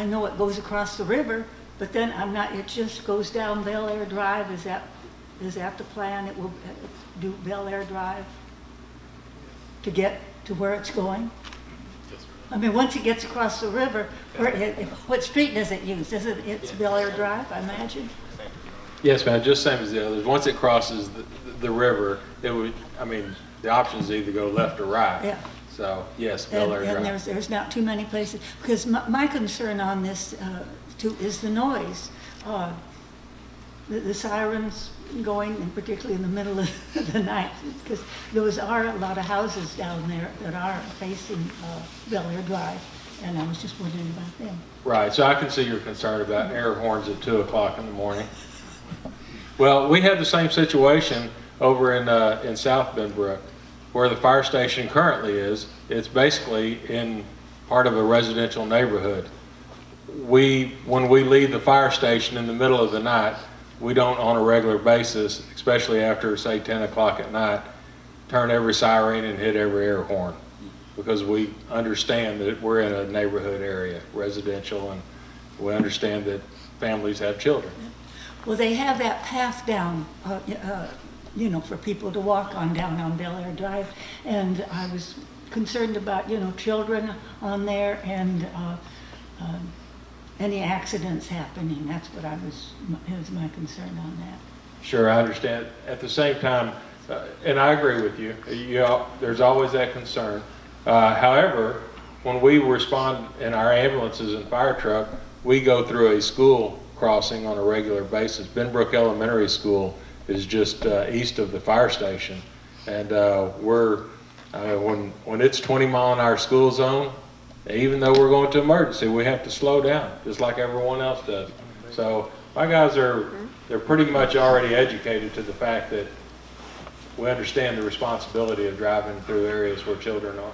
know it goes across the river, but then it just goes down Bel Air Drive. Is that the plan? It will do Bel Air Drive to get to where it's going? I mean, once it gets across the river, what street does it use? It's Bel Air Drive, I imagine? Yes, ma'am, just same as the others. Once it crosses the river, it would, I mean, the options either go left or right. Yeah. So, yes, Bel Air Drive. And there's not too many places, because my concern on this too is the noise. The sirens going, and particularly in the middle of the night, because those are a lot of houses down there that are facing Bel Air Drive, and I was just wondering about them. Right, so I can see your concern about air horns at 2 o'clock in the morning. Well, we have the same situation over in South Benbrook, where the fire station currently is. It's basically in part of a residential neighborhood. When we leave the fire station in the middle of the night, we don't on a regular basis, especially after say 10 o'clock at night, turn every siren and hit every air horn, because we understand that we're in a neighborhood area, residential, and we understand that families have children. Well, they have that path down, for people to walk on down on Bel Air Drive, and I was concerned about, children on there and any accidents happening. That's what was my concern on that. Sure, I understand. At the same time, and I agree with you, there's always that concern. However, when we respond in our ambulances and fire truck, we go through a school crossing on a regular basis. Benbrook Elementary School is just east of the fire station, and when it's 20-mile-an-hour school zone, even though we're going to emergency, we have to slow down, just like everyone else does. So my guys they're pretty much already educated to the fact that we understand the responsibility of driving through areas where children are.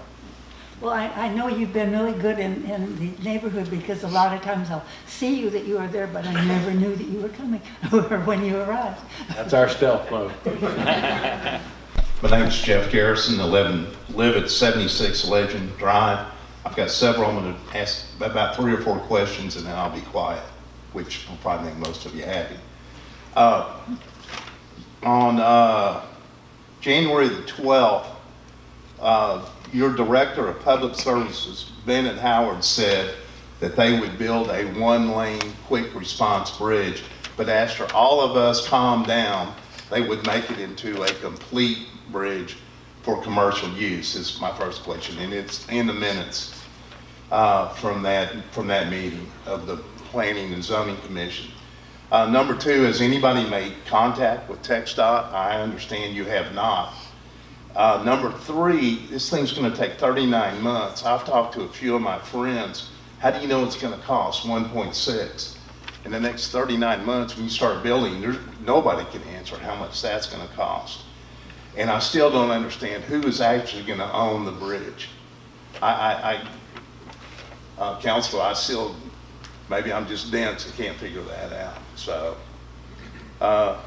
Well, I know you've been really good in the neighborhood, because a lot of times I'll see you that you are there, but I never knew that you were coming or when you arrived. That's our stealth mode. My name's Jeff Garrison. I live at 76 Legend Drive. I've got several. I'm going to ask about 3 or 4 questions, and then I'll be quiet, which will probably make most of you happy. On January the 12th, your Director of Public Services, Bennett Howard, said that they would build a 1-lane quick response bridge, but after all of us calmed down, they would make it into a complete bridge for commercial use, is my first question, and it's in the minutes from that meeting of the Planning and Zoning Commission. Number 2, has anybody made contact with TxDOT? I understand you have not. Number 3, this thing's going to take 39 months. I've talked to a few of my friends. How do you know it's going to cost 1.6? In the next 39 months, when you start building, nobody can answer how much that's going to cost. And I still don't understand who is actually going to own the bridge. Council, maybe I'm just dense and can't figure that out. So, I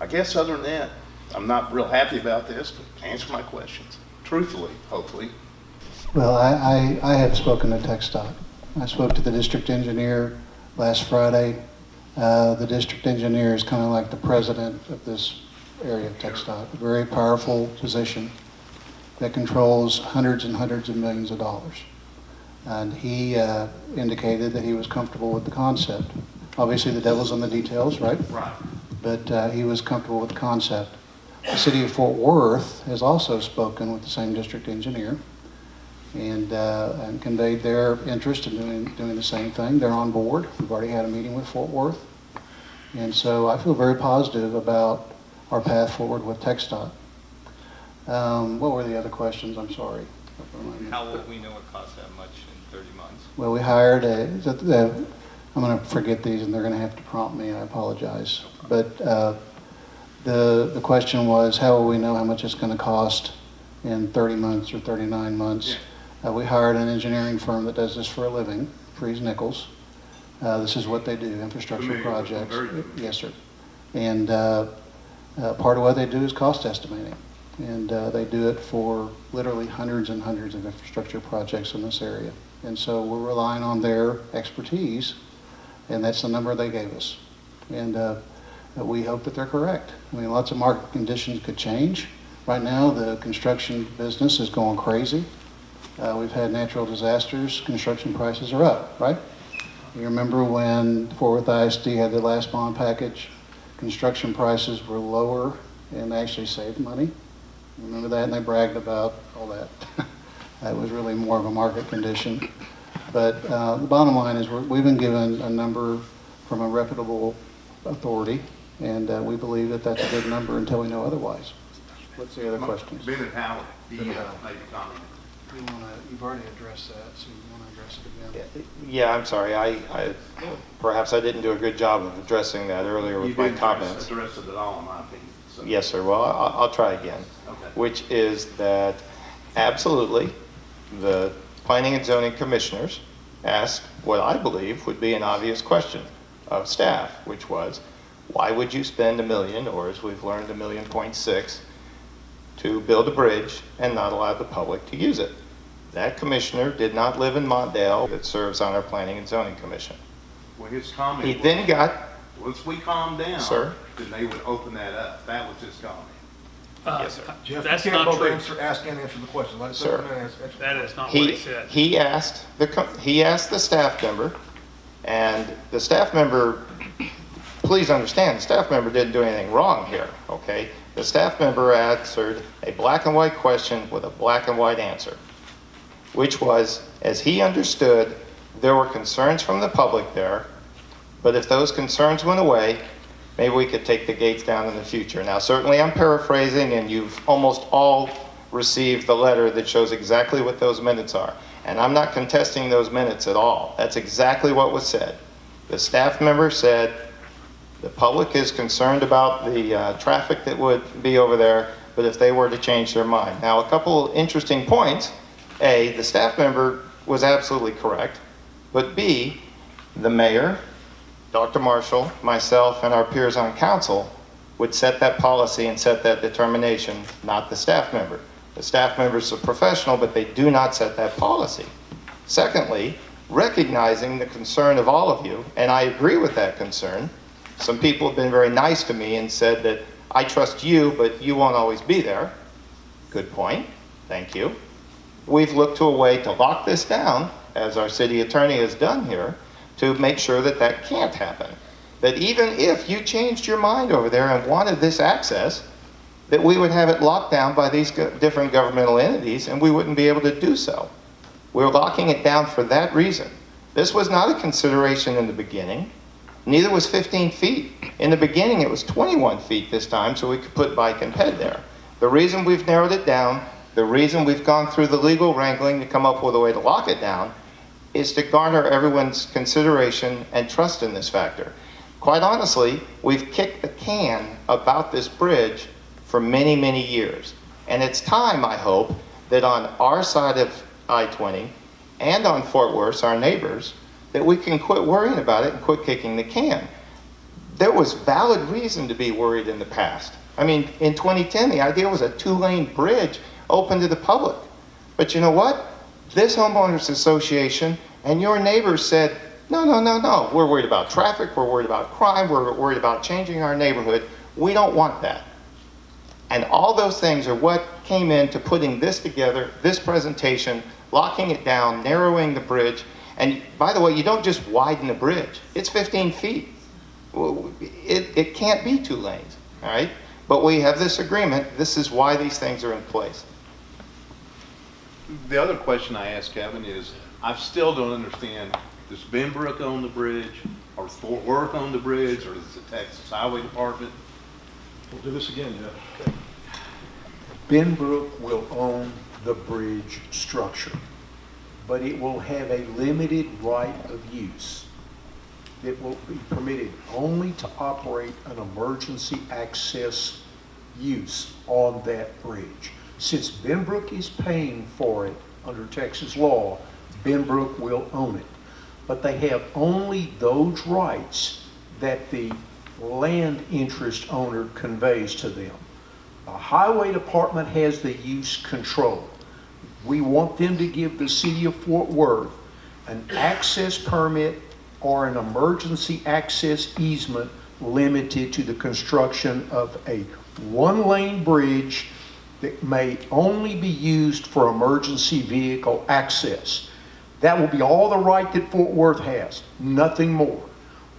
guess other than that, I'm not real happy about this, but answer my questions truthfully, hopefully. Well, I have spoken to TxDOT. I spoke to the district engineer last Friday. The district engineer is kind of like the president of this area of TxDOT, a very powerful position that controls hundreds and hundreds of millions of dollars. And he indicated that he was comfortable with the concept. Obviously, the devil's in the details, right? Right. But he was comfortable with the concept. The city of Fort Worth has also spoken with the same district engineer and conveyed their interest in doing the same thing. They're on board. We've already had a meeting with Fort Worth. And so I feel very positive about our path forward with TxDOT. What were the other questions? I'm sorry. How will we know it costs that much in 30 months? Well, we hired I'm going to forget these and they're going to have to prompt me. I apologize. But the question was, how will we know how much it's going to cost in 30 months or 39 months? We hired an engineering firm that does this for a living, Freeze Nichols. This is what they do, infrastructure projects. Yes, sir. And part of what they do is cost estimating. And they do it for literally hundreds and hundreds of infrastructure projects in this area. And so we're relying on their expertise, and that's the number they gave us. And we hope that they're correct. I mean, lots of market conditions could change. Right now, the construction business is going crazy. We've had natural disasters, construction prices are up, right? You remember when Fort Worth ISD had their last bond package, construction prices were lower and they actually saved money. Remember that? And they bragged about all that. That was really more of a market condition. But the bottom line is we've been given a number from a reputable authority, and we believe that that's a good number until we know otherwise. What's the other questions? Bennett Howard, he made a comment. You've already addressed that, so you want to address it again? Yeah, I'm sorry. Perhaps I didn't do a good job of addressing that earlier with my comments. You didn't address it at all, in my opinion. So. Yes, sir. Well, I'll try again. Okay. Which is that absolutely the Planning and Zoning Commissioners asked what I believe would be an obvious question of staff, which was, why would you spend $1 million, or as we've learned, $1.6 million, to build a bridge and not allow the public to use it? That commissioner did not live in Montdale that serves on our Planning and Zoning Commission. Well, his comment He was, then got, once we calm down, Sir? then they would open that up. That was his comment. yes, sir. Jeff, That's you can't not both true. ask and answer the question. Let Sir. someone answer. That is not what he said. He asked the staff member, and the staff member, please understand, the staff member didn't do anything wrong here, okay? The staff member answered a black and white question with a black and white answer, which was, as he understood, there were concerns from the public there, but if those concerns went away, maybe we could take the gates down in the future. Now, certainly I'm paraphrasing, and you've almost all received the letter that shows exactly what those minutes are. And I'm not contesting those minutes at all. That's exactly what was said. The staff member said, the public is concerned about the traffic that would be over there, but if they were to change their mind. Now, a couple interesting points. A, the staff member was absolutely correct, but B, the mayor, Dr. Marshall, myself, and our peers on council would set that policy and set that determination, not the staff member. The staff member is a professional, but they do not set that policy. Secondly, recognizing the concern of all of you, and I agree with that concern. Some people have been very nice to me and said that I trust you, but you won't always be there. Good point. Thank you. We've looked to a way to lock this down, as our city attorney has done here, to make sure that that can't happen. That even if you changed your mind over there and wanted this access, that we would have it locked down by these different governmental entities and we wouldn't be able to do so. We're locking it down for that reason. This was not a consideration in the beginning. Neither was 15 feet. In the beginning, it was 21 feet this time, so we could put bike and ped there. The reason we've narrowed it down, the reason we've gone through the legal wrangling to come up with a way to lock it down, is to garner everyone's consideration and trust in this factor. Quite honestly, we've kicked the can about this bridge for many, many years. And it's time, I hope, that on our side of I-20 and on Fort Worth, our neighbors, that we can quit worrying about it and quit kicking the can. There was valid reason to be worried in the past. I mean, in 2010, the idea was a 2-lane bridge open to the public. But you know what? This homeowners association and your neighbors said, no, we're worried about traffic, we're worried about crime, we're worried about changing our neighborhood. We don't want that. And all those things are what came into putting this together, this presentation, locking it down, narrowing the bridge. And by the way, you don't just widen the bridge. It's 15 feet. It can't be 2 lanes, all right? But we have this agreement. This is why these things are in place. The other question I asked Kevin is, I still don't understand, does Benbrook own the bridge, or Fort Worth own the bridge, or does the Texas Highway Department? We'll do this again, Jeff. Okay. Benbrook will own the bridge structure, but it will have a limited right of use. It will be permitted only to operate an emergency access use on that bridge. Since Benbrook is paying for it under Texas law, Benbrook will own it. But they have only those rights that the land interest owner conveys to them. The highway department has the use control. We want them to give the city of Fort Worth an access permit or an emergency access easement limited to the construction of a one-lane bridge that may only be used for emergency vehicle access. That will be all the right that Fort Worth has, nothing more.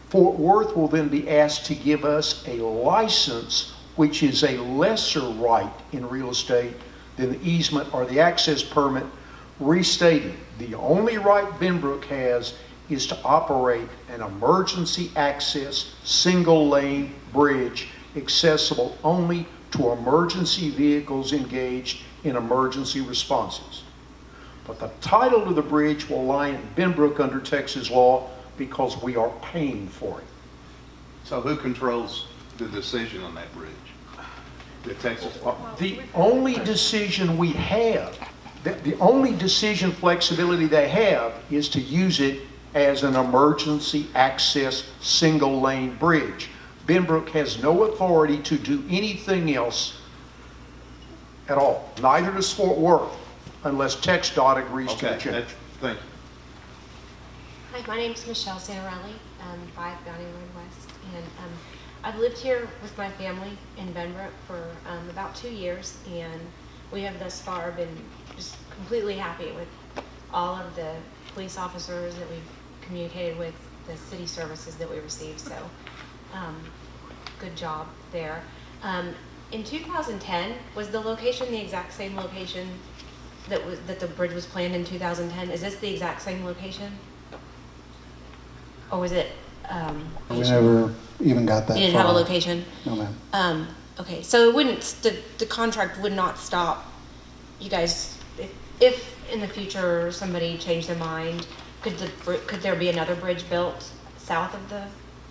Fort Worth will then be asked to give us a license, which is a lesser right in real estate than the easement or the access permit, restating the only right Benbrook has is to operate an emergency access single-lane bridge accessible only to emergency vehicles engaged in emergency responses. But the title to the bridge will lie in Benbrook under Texas law because we are paying for it. So who controls the decision on that bridge? The Texas? The only decision we have, the only decision flexibility they have is to use it as an emergency access single lane bridge. Benbrook has no authority to do anything else at all. Neither does Fort Worth, unless TxDOT agrees to the Okay, change. thank you. Hi, my name's Michelle Santarelli, 5 Bounty Road West, and I've lived here with my family in Benbrook for about 2 years, and we have thus far been just completely happy with all of the police officers that we've communicated with, the city services that we receive, so good job there. In 2010, was the location the exact same location that the bridge was planned in 2010? Is this the exact same location? Or was it? We never even got that far. You didn't have a location? No, ma'am. Okay, so it wouldn't, the contract would not stop you guys, if in the future somebody changed their mind, could there be another bridge built south of the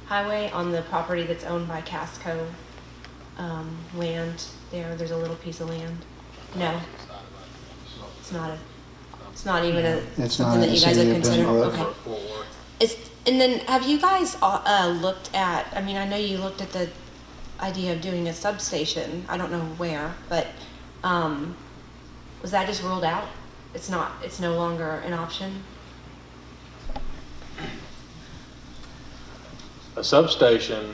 highway on the property that's owned by Casco land there? There's a little piece of land. No, it's not even It's something not that in you the guys city have of considered. Benbrook. Okay. And then have you guys looked at? I mean, I know you looked at the idea of doing a substation. I don't know where, but was that just ruled out? It's not. It's no longer an option. A substation,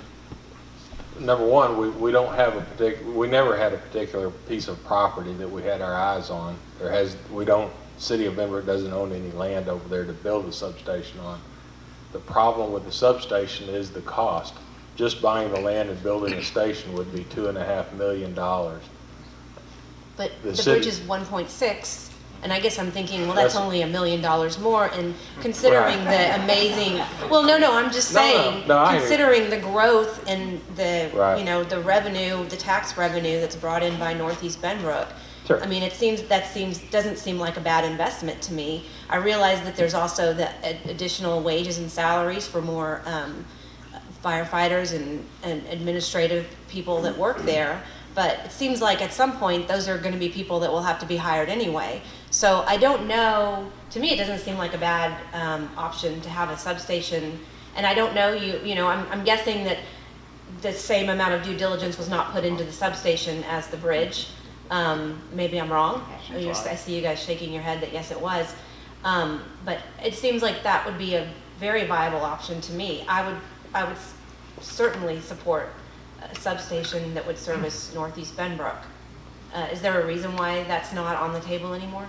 number one, we don't have we never had a particular piece of property that we had our eyes on. City of Benbrook doesn't own any land over there to build a substation on. The problem with the substation is the cost. Just buying the land and building a station would be $2.5 million. But the city- bridge is 1.6, and I guess I'm thinking, well, that's That's- only $1 million more. And considering the amazing, well, no, I'm just saying, I hear you. considering the growth and the, Right. the revenue, the tax revenue that's brought in by Northeast Benbrook. Sure. I mean, doesn't seem like a bad investment to me. I realize that there's also the additional wages and salaries for more firefighters and administrative people that work there. But it seems like at some point, those are going to be people that will have to be hired anyway. So I don't know, to me, it doesn't seem like a bad option to have a substation. And I don't know, I'm guessing that the same amount of due diligence was not put into the substation as the bridge. Maybe I'm wrong. I see you guys shaking your head that yes, it was. But it seems like that would be a very viable option to me. I would certainly support a substation that would service Northeast Benbrook. Is there a reason why that's not on the table anymore?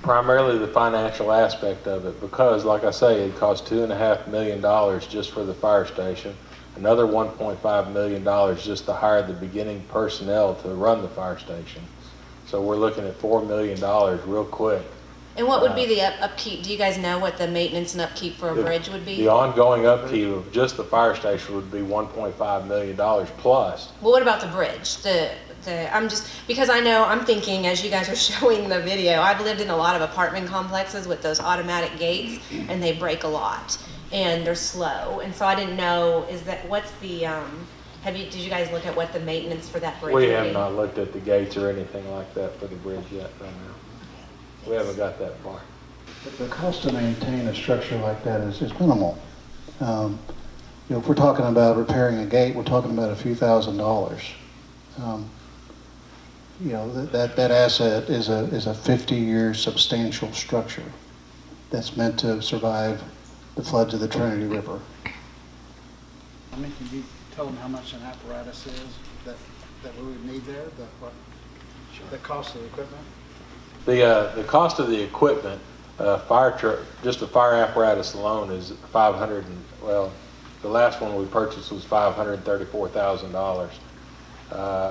Primarily the financial aspect of it, because like I say, it costs $2.5 million just for the fire station. Another $1.5 million just to hire the beginning personnel to run the fire station. So we're looking at $4 million real quick. And what would be the upkeep? Do you guys know what the maintenance and upkeep for a bridge would be? The ongoing upkeep of just the fire station would be $1.5 million plus. Well, what about the bridge? I'm just, because I know, I'm thinking as you guys are showing the video, I've lived in a lot of apartment complexes with those automatic gates, and they break a lot, and they're slow. And so I didn't know, what's the, did you guys look at what the maintenance for that bridge would We be? have not looked at the gates or anything like that for the bridge yet right now. We haven't got that far. The cost to maintain a structure like that is minimal. If we're talking about repairing a gate, we're talking about a few $1,000s. That asset is a 50-year substantial structure that's meant to survive the floods of the Trinity River. I mean, can you tell them how much an apparatus is that we would need there, the cost of the equipment? The cost of the equipment, fire truck, just a fire apparatus alone is the last one we purchased was $534,000.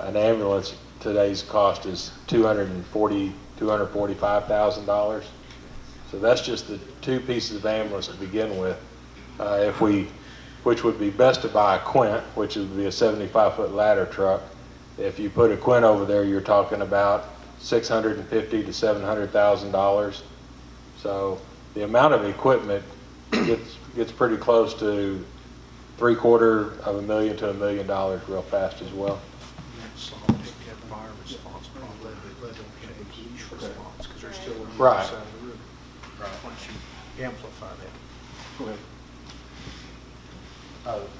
An ambulance today's cost is $245,000. So that's just the two pieces of ambulance to begin with. Which would be best to buy a Quint, which would be a 75-foot ladder truck. If you put a Quint over there, you're talking about $650,000 to $700,000. So the amount of equipment gets pretty close to $750,000 to $1 million real fast as well. Fire response, probably, let them have a police response, because they're still on the Right. other side of the river. Once you amplify that. Go ahead.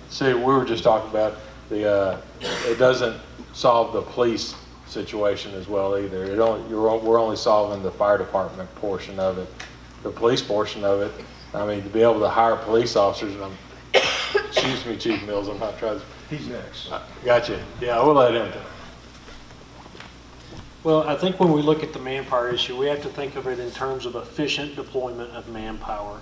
See, we were just talking about it doesn't solve the police situation as well either. We're only solving the fire department portion of it. The police portion of it, I mean, to be able to hire police officers, excuse me, Chief Mills, I'm not trying to. He's next. Gotcha. Yeah, we'll let him. Well, I think when we look at the manpower issue, we have to think of it in terms of efficient deployment of manpower.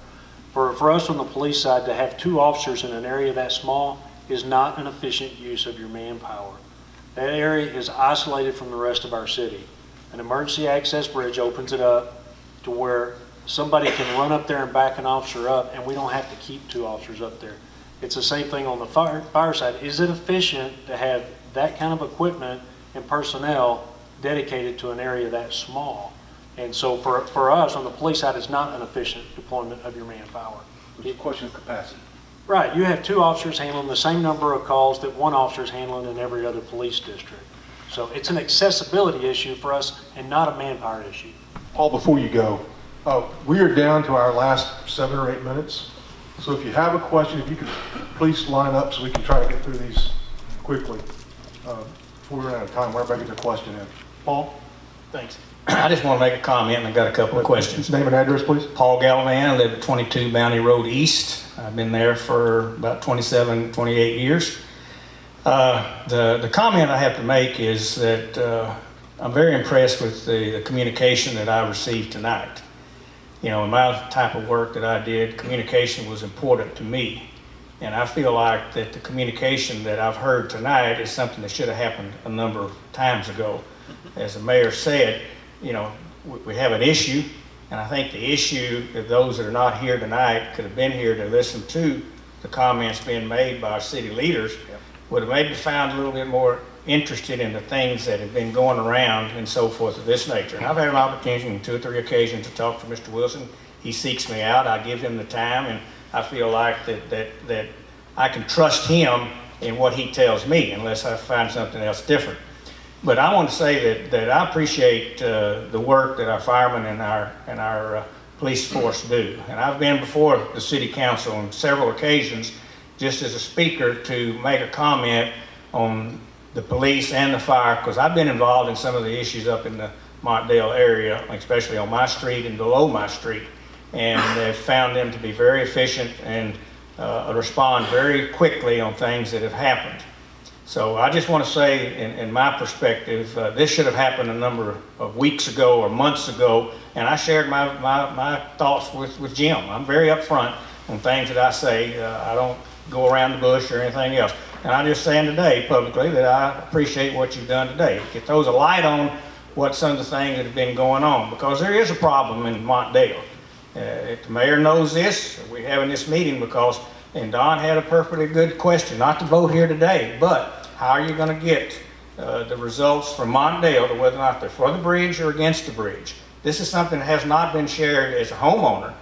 For us on the police side, to have 2 officers in an area that small is not an efficient use of your manpower. That area is isolated from the rest of our city. An emergency access bridge opens it up to where somebody can run up there and back an officer up, and we don't have to keep 2 officers up there. It's the same thing on the fire side. Is it efficient to have that kind of equipment and personnel dedicated to an area that small? And so for us on the police side, it's not an efficient deployment of your manpower. It's a question of capacity. Right, you have 2 officers handling the same number of calls that 1 officer is handling in every other police district. So it's an accessibility issue for us and not a manpower issue. Paul, before you go, we are down to our last 7 or 8 minutes. So if you have a question, if you could please line up so we can try to get through these quickly before we run out of time, where everybody gets a question in. Paul? Thanks. I just want to make a comment and I've got a couple of questions. Name and address, please. Paul Gallivan, I live at 22 Bounty Road East. I've been there for about 28 years. The comment I have to make is that I'm very impressed with the communication that I received tonight. You know, in my type of work that I did, communication was important to me. And I feel like that the communication that I've heard tonight is something that should have happened a number of times ago. As the mayor said, you know, we have an issue, and I think the issue that those that are not here tonight could have been here to listen to the comments being made by our city leaders, would have maybe found a little bit more interested in the things that have been going around and so forth of this nature. And I've had an opportunity on 2 or 3 occasions to talk to Mr. Wilson. He seeks me out, I give him the time, and I feel like that I can trust him in what he tells me unless I find something else different. But I want to say that I appreciate the work that our firemen and our police force do. And I've been before the city council on several occasions just as a speaker to make a comment on the police and the fire, because I've been involved in some of the issues up in the Montdale area, especially on my street and below my street. And they've found them to be very efficient and respond very quickly on things that have happened. So I just want to say, in my perspective, this should have happened a number of weeks ago or months ago, and I shared my thoughts with Jim. I'm very upfront on things that I say. I don't go around the bush or anything else. And I'm just saying today publicly that I appreciate what you've done today. It throws a light on what some of the things that have been going on, because there is a problem in Montdale. If the mayor knows this, we're having this meeting because, and Don had a perfectly good question, not to vote here today, but how are you going to get the results from Montdale to whether or not they're for the bridge or against the bridge? This is something that has not been shared as a homeowner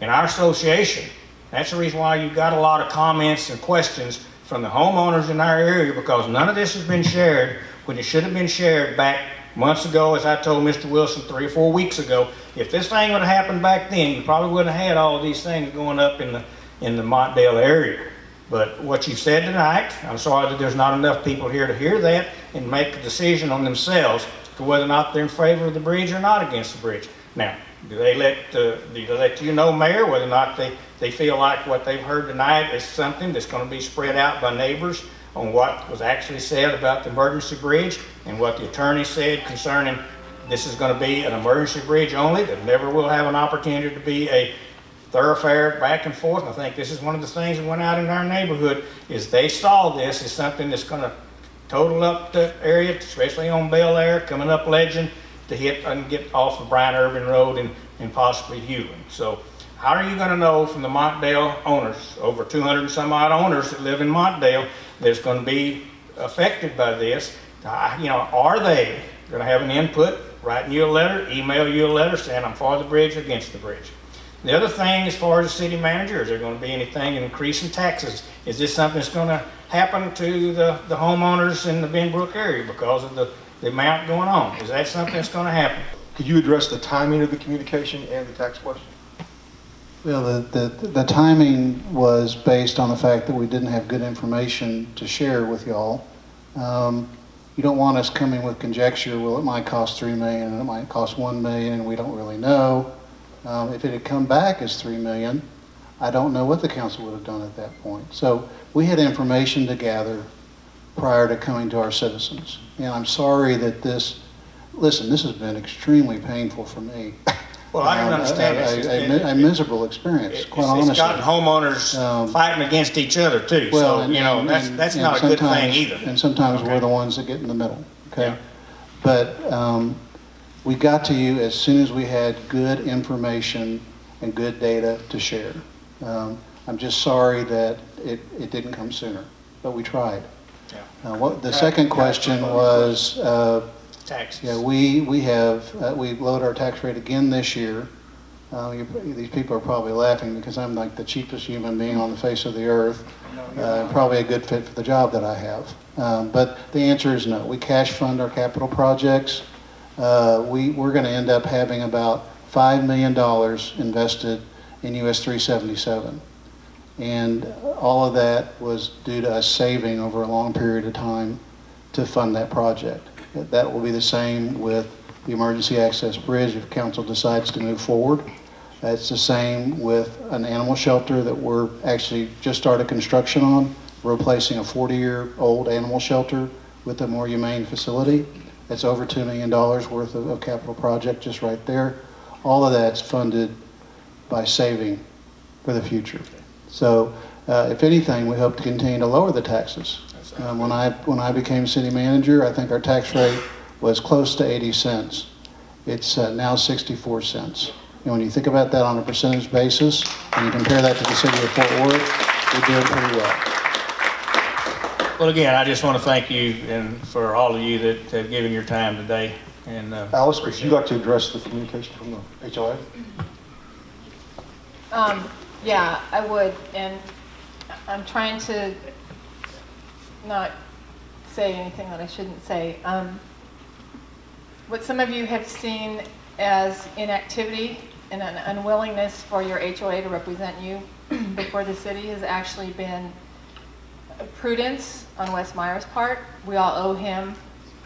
in our association. That's the reason why you got a lot of comments and questions from the homeowners in our area, because none of this has been shared when it should have been shared back months ago, as I told Mr. Wilson 3 or 4 weeks ago. If this thing would have happened back then, you probably wouldn't have had all of these things going up in the Montdale area. But what you said tonight, I'm sorry that there's not enough people here to hear that and make a decision on themselves to whether or not they're in favor of the bridge or not against the bridge. Now, do they let you know, Mayor, whether or not they feel like what they've heard tonight is something that's going to be spread out by neighbors on what was actually said about the emergency bridge and what the attorney said concerning this is going to be an emergency bridge only, that never will have an opportunity to be a thoroughfare back and forth? And I think this is one of the things that went out in our neighborhood, is they saw this as something that's going to total up the area, especially on Bel Air, coming up Legend, to hit and get off of Bryan Urban Road and possibly Hewlin. So how are you going to know from the Montdale owners, over 200 and some odd owners that live in Montdale, that's going to be affected by this? Are they going to have an input, writing you a letter, email you a letter saying I'm for the bridge or against the bridge? The other thing, as far as the city manager, is there going to be anything in increasing taxes? Is this something that's going to happen to the homeowners in the Benbrook area because of the amount going on? Is that something that's going to happen? Could you address the timing of the communication and the tax question? Well, the timing was based on the fact that we didn't have good information to share with y'all. You don't want us coming with conjecture, well, it might cost $3 million and it might cost $1 million and we don't really know. If it had come back as $3 million, I don't know what the council would have done at that point. So we had information to gather prior to coming to our citizens. And I'm sorry that this has been extremely painful for me. Well, I can understand this. A miserable experience, quite honestly. It's gotten homeowners fighting against each other too. Well, so, that's not a good thing either. And sometimes we're the ones that get in the middle, okay? Yeah. But we got to you as soon as we had good information and good data to share. I'm just sorry that it didn't come sooner, but we tried. Yeah. The second question was taxes. Yeah, we lowered our tax rate again this year. These people are probably laughing because I'm like the cheapest human being on the face of the earth. Probably a good fit for the job that I have. But the answer is no. We cash fund our capital projects. We're going to end up having about $5 million invested in US 377. And all of that was due to us saving over a long period of time to fund that project. That will be the same with the emergency access bridge if council decides to move forward. It's the same with an animal shelter that we're actually just started construction on, replacing a 40-year-old animal shelter with a more humane facility. That's over $2 million worth of capital project just right there. All of that's funded by saving for the future. So if anything, we hope to continue to lower the taxes. When I became city manager, I think our tax rate was close to 80 cents. It's now 64 cents. And when you think about that on a percentage basis, and you compare that to the city of Fort Worth, we're doing pretty well. Well, again, I just want to thank you and for all of you that have given your time today. And Alice, would you like to address the communication from the HOA? Yeah, I would, and I'm trying to not say anything that I shouldn't say. What some of you have seen as inactivity and an unwillingness for your HOA to represent you before the city has actually been prudence on Wes Meyer's part. We all owe him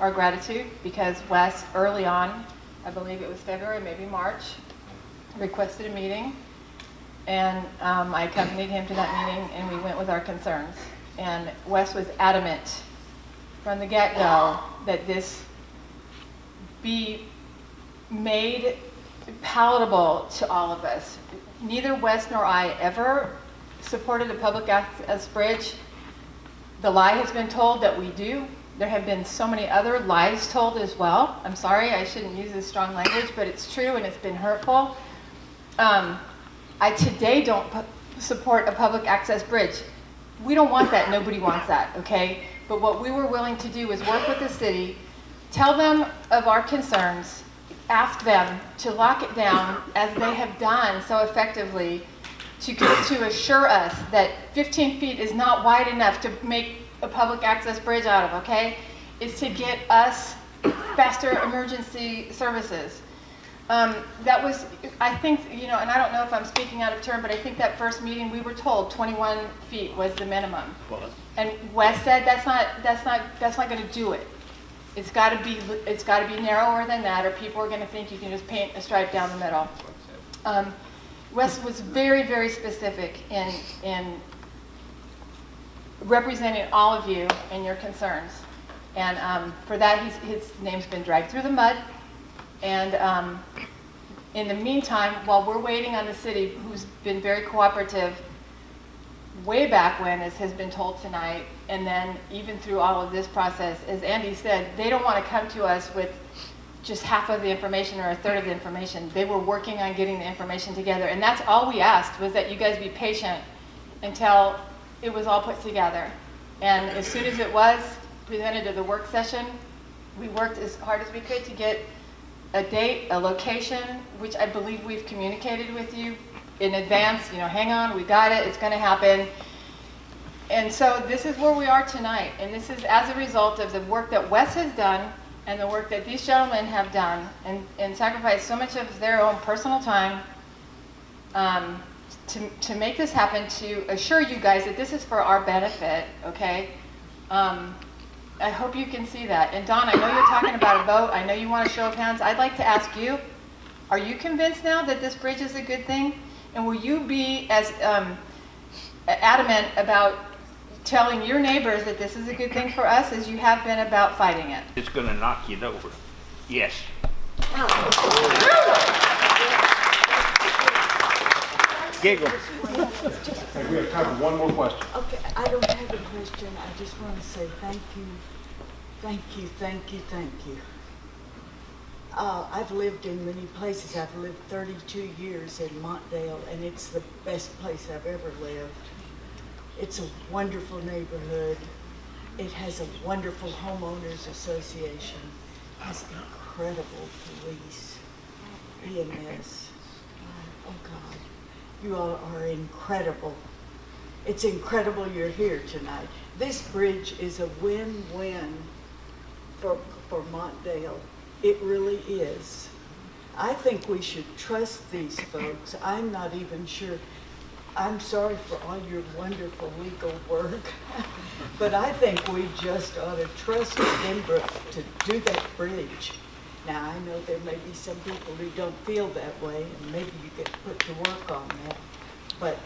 our gratitude because Wes, early on, I believe it was February, maybe March, requested a meeting. And I accompanied him to that meeting and we went with our concerns. And Wes was adamant from the get-go that this be made palatable to all of us. Neither Wes nor I ever supported a public access bridge. The lie has been told that we do. There have been so many other lies told as well. I'm sorry, I shouldn't use this strong language, but it's true and it's been hurtful. I today don't support a public access bridge. We don't want that. Nobody wants that, okay? But what we were willing to do is work with the city, tell them of our concerns, ask them to lock it down as they have done so effectively to assure us that 15 feet is not wide enough to make a public access bridge out of, okay? Is to get us faster emergency services. That was, I think, you know, and I don't know if I'm speaking out of turn, but I think that first meeting we were told 21 feet was the minimum. And Wes said that's not going to do it. It's got to be narrower than that, or people are going to think you can just paint a stripe down the middle. Wes was very, very specific in representing all of you and your concerns. And for that, his name's been dragged through the mud. And in the meantime, while we're waiting on the city, who's been very cooperative way back when, as has been told tonight, and then even through all of this process, as Andy said, they don't want to come to us with just half of the information or a third of the information. They were working on getting the information together. And that's all we asked, was that you guys be patient until it was all put together. And as soon as it was presented to the work session, we worked as hard as we could to get a date, a location, which I believe we've communicated with you in advance. You know, hang on, we got it, it's going to happen. And so this is where we are tonight. And this is as a result of the work that Wes has done and the work that these gentlemen have done and sacrificed so much of their own personal time to make this happen, to assure you guys that this is for our benefit, okay? I hope you can see that. And Don, I know you're talking about a vote. I know you want a show of hands. I'd like to ask you, are you convinced now that this bridge is a good thing? And will you be as adamant about telling your neighbors that this is a good thing for us as you have been about fighting it? It's going to knock you over. Yes. Giggle. Hey, we have time for one more question. Okay, I don't have a question. I just want to say thank you. Thank you, thank you, thank you. I've lived in many places. I've lived 32 years in Montdale, and it's the best place I've ever lived. It's a wonderful neighborhood. It has a wonderful homeowners association. It has incredible police, EMS. Oh God, you all are incredible. It's incredible you're here tonight. This bridge is a win-win for Montdale. It really is. I think we should trust these folks. I'm not even sure. I'm sorry for all your wonderful legal work, but I think we just ought to trust Denbrook to do that bridge. Now, I know there may be some people who don't feel that way, and maybe you get put to work on that, but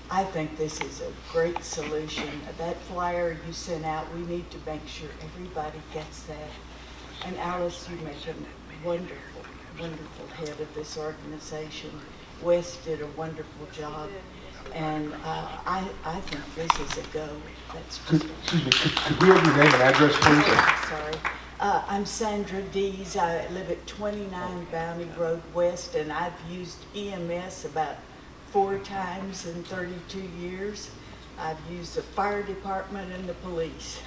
I think this is a great solution. That flyer you sent out, we need to make sure everybody gets that. And Alice, you make a wonderful, wonderful head of this organization. Wes did a wonderful job, and I think this is a go. That's just Excuse me, could we have your name and address, please? sorry. I'm Sandra Dees. I live at 29 Bounty Road West, and I've used EMS about 4 times in 32 years. I've used the fire department and the police,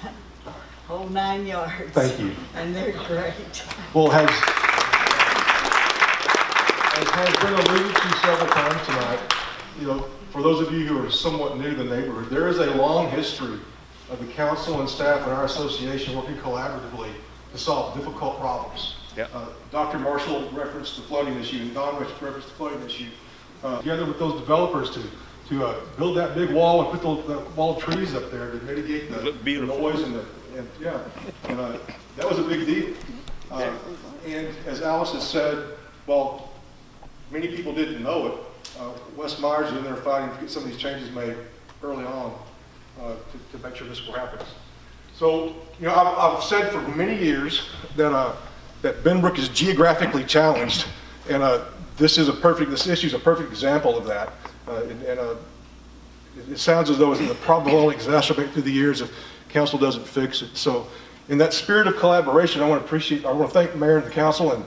whole 9 yards. Thank you. And they're great. Well, as has been alluded to several times tonight, you know, for those of you who are somewhat new to the neighborhood, there is a long history of the council and staff and our association working collaboratively to solve difficult problems. Yep. Dr. Marshall referenced the flooding issue, and Don referenced the flooding issue. Together with those developers to build that big wall and put the wall of trees up there to mitigate the noise and that was a big deal. And as Alice has said, well, many people didn't know it. Wes Myers is in there fighting to get some of these changes made early on to make sure this will happen. So, you know, I've said for many years that Benbrook is geographically challenged, and this issue is a perfect example of that. It sounds as though the problem will only exacerbate through the years if council doesn't fix it. So, In that spirit of collaboration, I want to thank the mayor and the council and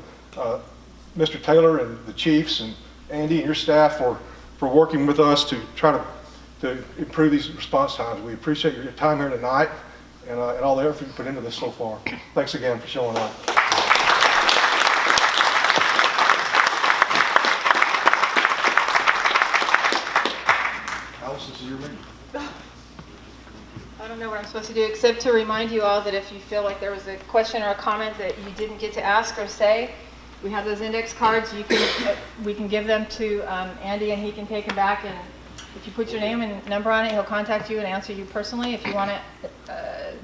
Mr. Taylor and the chiefs and Andy and your staff for working with us to try to improve these response times. We appreciate your time here tonight and all the effort you put into this so far. Thanks again for showing up. Alice, this is your meeting. I don't know what I'm supposed to do except to remind you all that if you feel like there was a question or a comment that you didn't get to ask or say, we have those index cards. We can give them to Andy and he can take them back, and if you put your name and number on it, he'll contact you and answer you personally. If you want to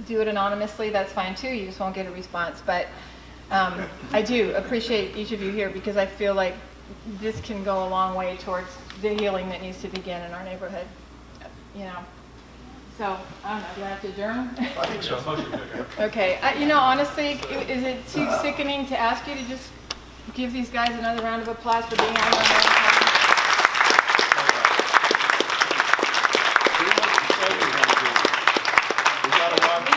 do it anonymously, that's fine too. You just won't get a response. But I do appreciate each of you here because I feel like this can go a long way towards the healing that needs to begin in our neighborhood. You know. So, I don't know, do I have to adjourn? I think so. Okay, you know, honestly, is it too sickening to ask you to just give these guys another round of applause for being out on their own time? We got a lot of